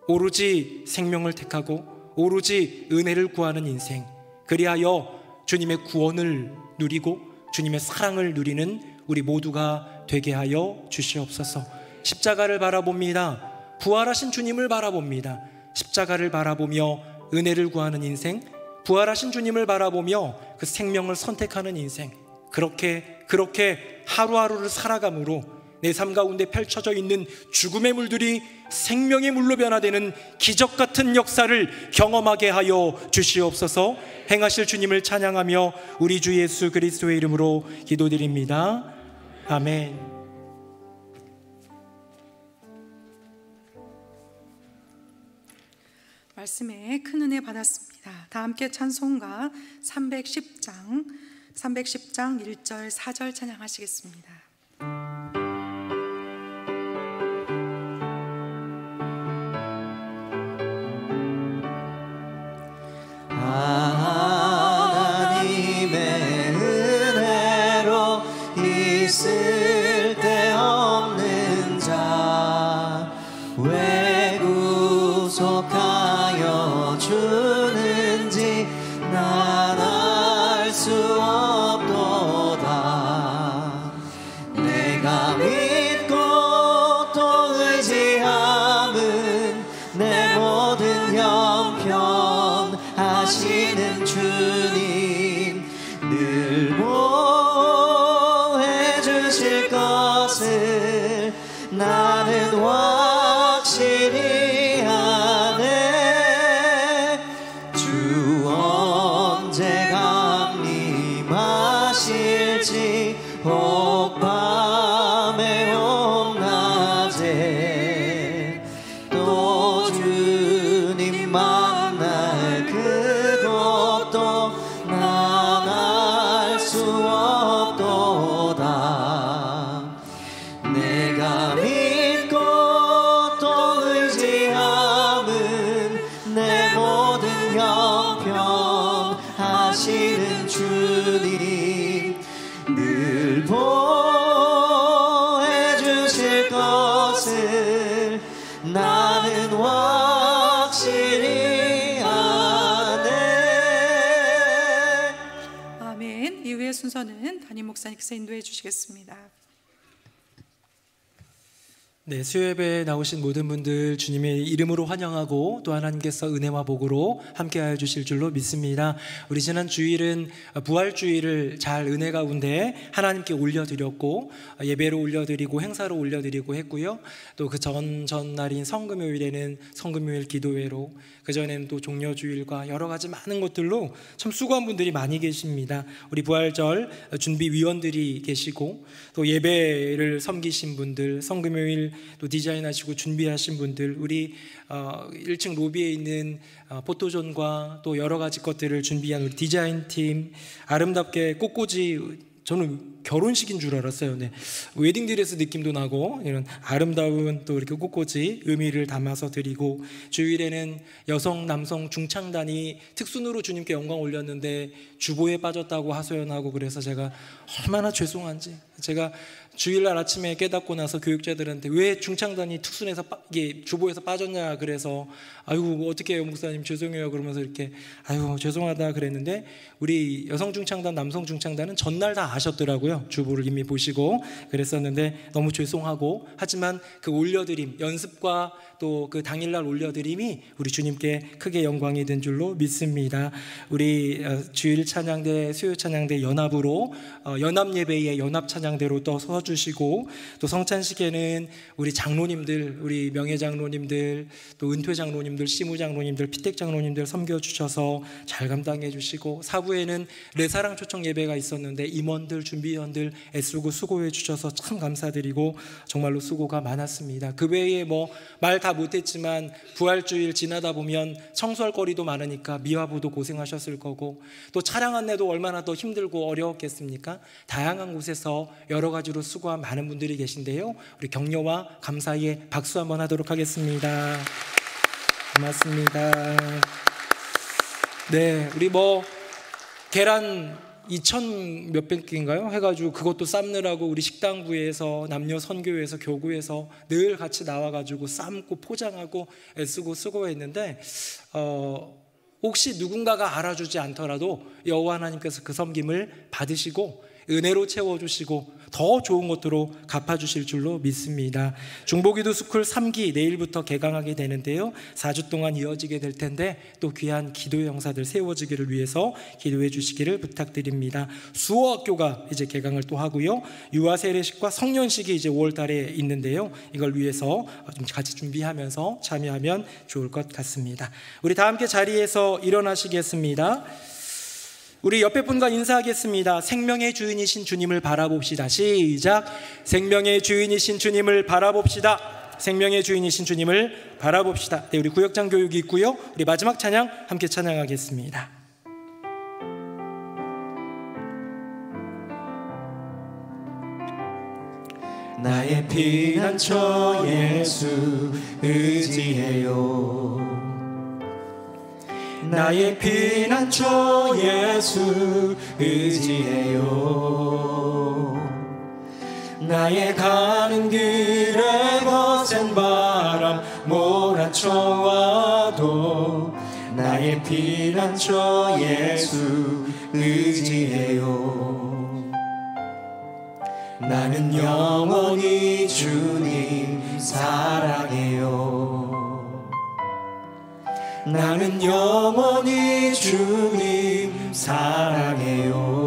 오로지 생명을 택하고 오로지 은혜를 구하는 인생, 그리하여 주님의 구원을 누리고 주님의 사랑을 누리는 우리 모두가 되게 하여 주시옵소서. 십자가를 바라봅니다. 부활하신 주님을 바라봅니다. 십자가를 바라보며 은혜를 구하는 인생, 부활하신 주님을 바라보며 그 생명을 선택하는 인생, 그렇게 하루하루를 살아감으로 내 삶 가운데 펼쳐져 있는 죽음의 물들이 생명의 물로 변화되는 기적 같은 역사를 경험하게 하여 주시옵소서. 행하실 주님을 찬양하며 우리 주 예수 그리스도의 이름으로 기도드립니다. 아멘. 말씀에 큰 은혜 받았습니다. 다 함께 찬송가 310장 1절 4절 찬양하시겠습니다. 하나님의 은혜로 있을 데 없는 자 왜 구속하여 주는지 난 없도다. 내가 믿고 또 의지함은 내 모든 형편 하시는 주님 늘 보호해 주실 것을 나는 확실히 아네. 주 언제 강림하실지 혹 밤에 혹 낮에 또 주님 만날 그것도 난 알 수 없도다. 내가 믿고 또 의지함은 내 모든 형편 하시는 주님 늘 보호해 주실 것을 나는 확실히 아네. 아멘. 이후의 순서는 담임 목사님께서 인도해 주시겠습니다. 네, 수요예배에 나오신 모든 분들 주님의 이름으로 환영하고 또 하나님께서 은혜와 복으로 함께하여 주실 줄로 믿습니다. 우리 지난 주일은 부활주일을 잘 은혜 가운데 하나님께 올려드렸고 예배로 올려드리고 행사로 올려드리고 했고요. 또 그 전날인 성금요일에는 성금요일 기도회로, 그전에는 또 종려주일과 여러 가지 많은 것들로 참 수고한 분들이 많이 계십니다. 우리 부활절 준비위원들이 계시고 또 예배를 섬기신 분들, 성금요일 또 디자인하시고 준비하신 분들, 우리 1층 로비에 있는 포토존과 또 여러 가지 것들을 준비한 우리 디자인팀, 아름답게 꽃꽂이, 저는 결혼식인 줄 알았어요. 네. 웨딩드레스 느낌도 나고 이런 아름다운 또 이렇게 꽃꽂이 의미를 담아서 드리고, 주일에는 여성 남성 중창단이 특순으로 주님께 영광 올렸는데 주보에 빠졌다고 하소연하고, 그래서 제가 얼마나 죄송한지 제가 주일날 아침에 깨닫고 나서 교육자들한테 왜 중창단이 특순에서 이게 주보에서 빠졌냐 그래서 아유 어떻게 해요 목사님 죄송해요 그러면서 이렇게 아유 죄송하다 그랬는데, 우리 여성 중창단 남성 중창단은 전날 다 아셨더라고요. 주보를 이미 보시고 그랬었는데 너무 죄송하고, 하지만 그 올려드림 연습과 또 그 당일날 올려드림이 우리 주님께 크게 영광이 된 줄로 믿습니다. 우리 주일 찬양대 수요 찬양대 연합으로 연합 예배에 연합 찬양대로 또 서주시고, 또 성찬식에는 우리 장로님들, 우리 명예 장로님들, 또 은퇴 장로님들, 시무 장로님들, 피택 장로님들 섬겨주셔서 잘 감당해 주시고, 사부에는 내사랑 초청 예배가 있었는데 임원들 준비위원들 애쓰고 수고해 주셔서 참 감사드리고 정말로 수고가 많았습니다. 그 외에 뭐 말 다 못했지만 부활주일 지나다 보면 청소할 거리도 많으니까 미화부도 고생하셨을 거고, 또 차량 안내도 얼마나 더 힘들고 어려웠겠습니까? 다양한 곳에서 여러 가지로 수고한 많은 분들이 계신데요, 우리 격려와 감사의 박수 한번 하도록 하겠습니다. 고맙습니다. 네, 우리 뭐 계란 2,000 몇백 개인가요? 해가지고 그것도 삶느라고 우리 식당부에서 남녀 선교회에서 교구에서 늘 같이 나와가지고 삶고 포장하고 애쓰고 수고했는데, 혹시 누군가가 알아주지 않더라도 여호와 하나님께서 그 섬김을 받으시고 은혜로 채워주시고 더 좋은 것으로 갚아주실 줄로 믿습니다. 중보기도 스쿨 3기 내일부터 개강하게 되는데요, 4주 동안 이어지게 될 텐데 또 귀한 기도의 형사들 세워지기를 위해서 기도해 주시기를 부탁드립니다. 수호학교가 이제 개강을 또 하고요, 유아 세례식과 성년식이 이제 5월 달에 있는데요, 이걸 위해서 좀 같이 준비하면서 참여하면 좋을 것 같습니다. 우리 다 함께 자리에서 일어나시겠습니다. 우리 옆에 분과 인사하겠습니다. 생명의 주인이신 주님을 바라봅시다. 시작. 생명의 주인이신 주님을 바라봅시다. 생명의 주인이신 주님을 바라봅시다. 네, 우리 구역장 교육이 있고요, 우리 마지막 찬양 함께 찬양하겠습니다. 나의 피난처 예수 의지해요. 나의 피난처 예수 의지해요. 나의 가는 길에 거센 바람 몰아쳐와도 나의 피난처 예수 의지해요. 나는 영원히 주님 사랑해요. 나는 영원히 주님 사랑해요.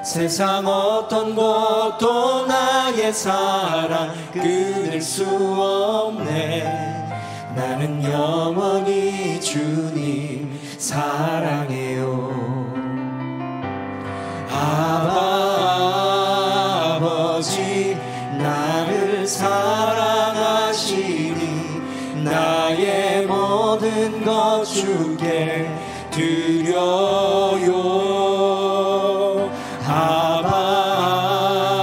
세상 어떤 것도 나의 사랑 끊을 수 없네. 나는 영원히 주님 사랑해요. 아버지 나를 사랑하시니 나의 모든 것 주께 드려요.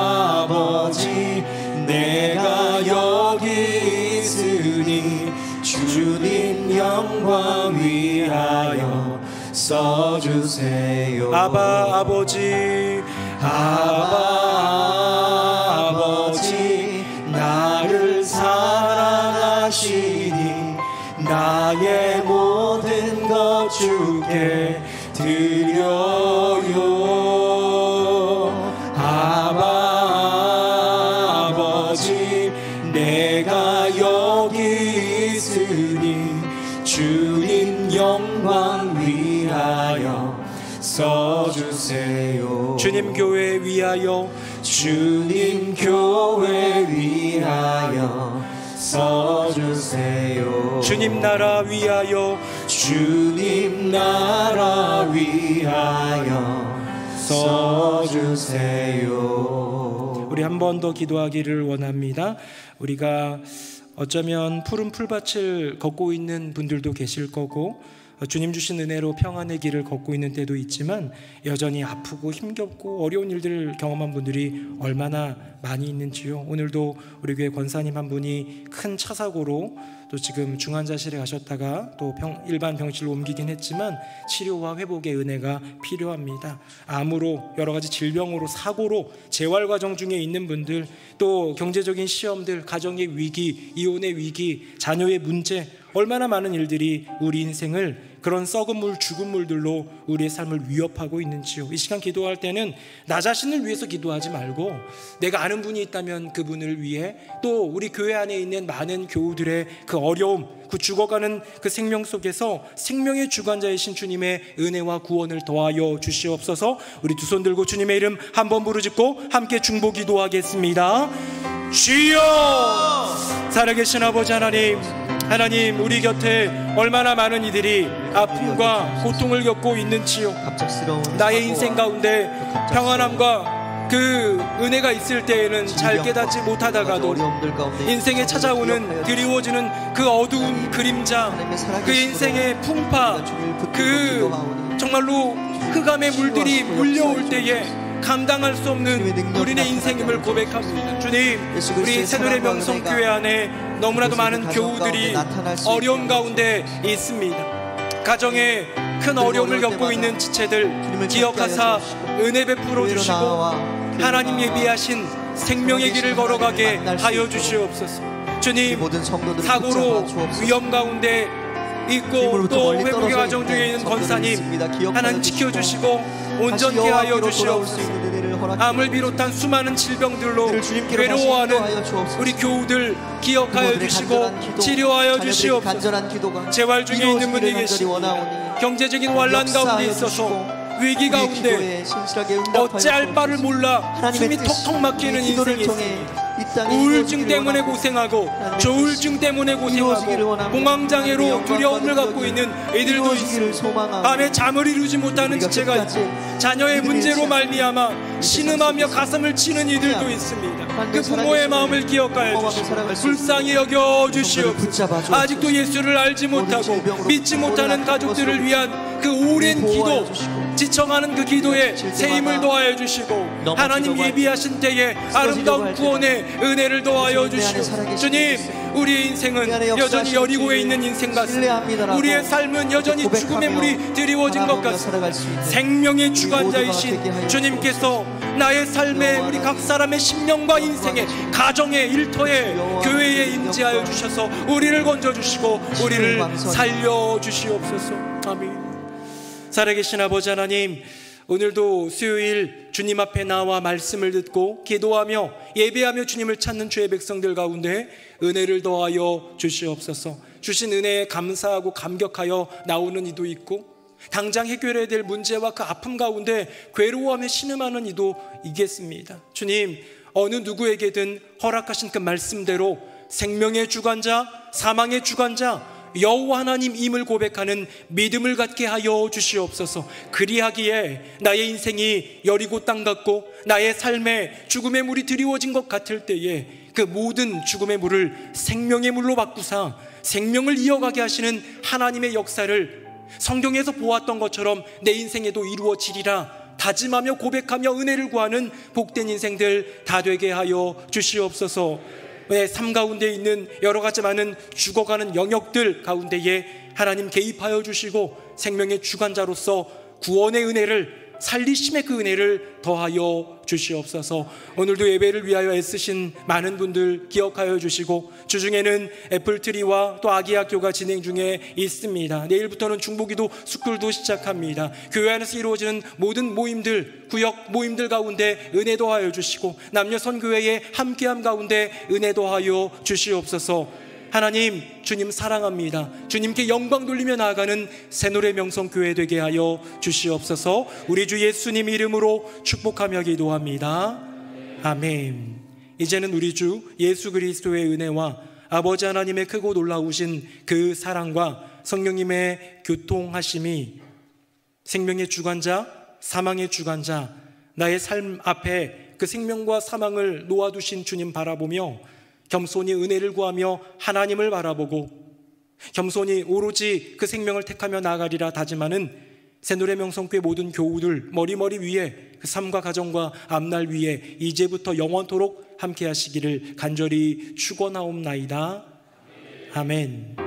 아버지 내가 여기 있으니 주님 영광 위하여 써주세요. 아버지 나를 사랑하시니 나의 모든 것 주께 드려요. 아버지 내가 여기 있으니 주님 영광 위하여 써주세요. 주님 교회 위하여 주님 교회 위하여 써주세요. 주님 나라 위하여 주님 나라 위하여 써주세요. 우리 한 번 더 기도하기를 원합니다. 우리가 어쩌면 푸른 풀밭을 걷고 있는 분들도 계실 거고 주님 주신 은혜로 평안의 길을 걷고 있는 때도 있지만 여전히 아프고 힘겹고 어려운 일들을 경험한 분들이 얼마나 많이 있는지요. 오늘도 우리 교회 권사님 한 분이 큰 차 사고로 또 지금 중환자실에 가셨다가 또 일반 병실로 옮기긴 했지만 치료와 회복의 은혜가 필요합니다. 암으로 여러 가지 질병으로 사고로 재활 과정 중에 있는 분들, 또 경제적인 시험들, 가정의 위기, 이혼의 위기, 자녀의 문제, 얼마나 많은 일들이 우리 인생을 그런 썩은 물, 죽은 물들로 우리의 삶을 위협하고 있는지요. 이 시간 기도할 때는 나 자신을 위해서 기도하지 말고 내가 아는 분이 있다면 그분을 위해, 또 우리 교회 안에 있는 많은 교우들의 그 어려움, 그 죽어가는 그 생명 속에서 생명의 주관자이신 주님의 은혜와 구원을 더하여 주시옵소서. 우리 두 손 들고 주님의 이름 한번 부르짖고 함께 중보 기도하겠습니다. 주여! 살아계신 아버지 하나님, 하나님, 우리 곁에 얼마나 많은 이들이 아픔과 고통을 겪고 있는지요. 나의 인생 가운데 평안함과 그 은혜가 있을 때에는 잘 깨닫지 못하다가도 인생에 찾아오는 그리워지는 그 어두운 그림자, 그 인생의 풍파, 그 정말로 흑암의 물들이 물려올 때에 감당할 수 없는 우리의 인생임을 고백합니다. 주님, 우리 새누리 명성교회 안에 너무나도 많은 교우들이 어려움 가운데 있습니다. 가정에 큰 어려움을 겪고 있는 지체들 기억하사 은혜 베풀어 주시고 하나님 예비하신 생명의 길을 걸어가게 하여 주시옵소서. 주님, 사고로 위험 가운데 있고 또 회복의 과정 중에 있는 권사님 하나님 지켜주시고 온전케 하여 주시옵소서. 암을 비롯한 수많은 질병들로 괴로워하는 우리 교우들 기억하여 주시고 치료하여 주시옵소서. 재활 중에 있는 분이 계십니다. 경제적인 환난 가운데 있어서 위기 가운데 어찌할 바를 몰라 숨이 턱턱 막히는 인생이 있습니다. 우울증 때문에 고생하고 조울증 때문에 고생하고 공황장애로 두려움을 갖고 있는 이들도 있습니다. 밤에 잠을 이루지 못하는 지체가 있고 자녀의 문제로 말미암아 신음하며 가슴을 치는 이들도 있습니다. 그 부모의 마음을 기억하여 주시고 불쌍히 여겨 주시옵소서. 아직도 예수를 알지 못하고 믿지 못하는 가족들을 위한 그 오랜 기도, 지쳐가는 그 기도에 새 힘을 더하여 주시고 하나님 예비하신 때에 아름다운 구원의 은혜를 더하여 주시고 주님, 우리의 인생은 여전히 여리고에 있는 인생 같습니다. 우리의 삶은 여전히 죽음의 물이 드리워진 것 같습니다. 생명의 주관자이신 주님께서 나의 삶에 우리 각 사람의 심령과 인생에 가정에 일터에 교회에 임재하여 주셔서 우리를 건져주시고 우리를 살려주시옵소서. 아멘. 살아계신 아버지 하나님, 오늘도 수요일 주님 앞에 나와 말씀을 듣고 기도하며 예배하며 주님을 찾는 주의 백성들 가운데 은혜를 더하여 주시옵소서. 주신 은혜에 감사하고 감격하여 나오는 이도 있고, 당장 해결해야 될 문제와 그 아픔 가운데 괴로워하며 신음하는 이도 있겠습니다. 주님, 어느 누구에게든 허락하신 그 말씀대로 생명의 주관자, 사망의 주관자 여호와 하나님임을 고백하는 믿음을 갖게 하여 주시옵소서. 그리하기에 나의 인생이 여리고 땅 같고 나의 삶에 죽음의 물이 드리워진 것 같을 때에 그 모든 죽음의 물을 생명의 물로 바꾸사 생명을 이어가게 하시는 하나님의 역사를 성경에서 보았던 것처럼 내 인생에도 이루어지리라 다짐하며 고백하며 은혜를 구하는 복된 인생들 다 되게 하여 주시옵소서. 삶 가운데 있는 여러 가지 많은 죽어가는 영역들 가운데에 하나님 개입하여 주시고 생명의 주관자로서 구원의 은혜를, 살리심의 그 은혜를 더하여 주시옵소서. 오늘도 예배를 위하여 애쓰신 많은 분들 기억하여 주시고, 주중에는 애플트리와 또 아기학교가 진행 중에 있습니다. 내일부터는 중보기도 스쿨도 시작합니다. 교회 안에서 이루어지는 모든 모임들, 구역 모임들 가운데 은혜 더하여 주시고, 남녀 선교회의 함께함 가운데 은혜 더하여 주시옵소서. 하나님, 주님 사랑합니다. 주님께 영광 돌리며 나아가는 새노래 명성교회 되게 하여 주시옵소서. 우리 주 예수님 이름으로 축복하며 기도합니다. 아멘. 이제는 우리 주 예수 그리스도의 은혜와 아버지 하나님의 크고 놀라우신 그 사랑과 성령님의 교통하심이 생명의 주관자, 사망의 주관자, 나의 삶 앞에 그 생명과 사망을 놓아두신 주님 바라보며 겸손히 은혜를 구하며 하나님을 바라보고 겸손히 오로지 그 생명을 택하며 나아가리라 다짐하는 새노래 명성교회 모든 교우들 머리 위에 그 삶과 가정과 앞날 위에 이제부터 영원토록 함께 하시기를 간절히 축원하옵나이다. 아멘.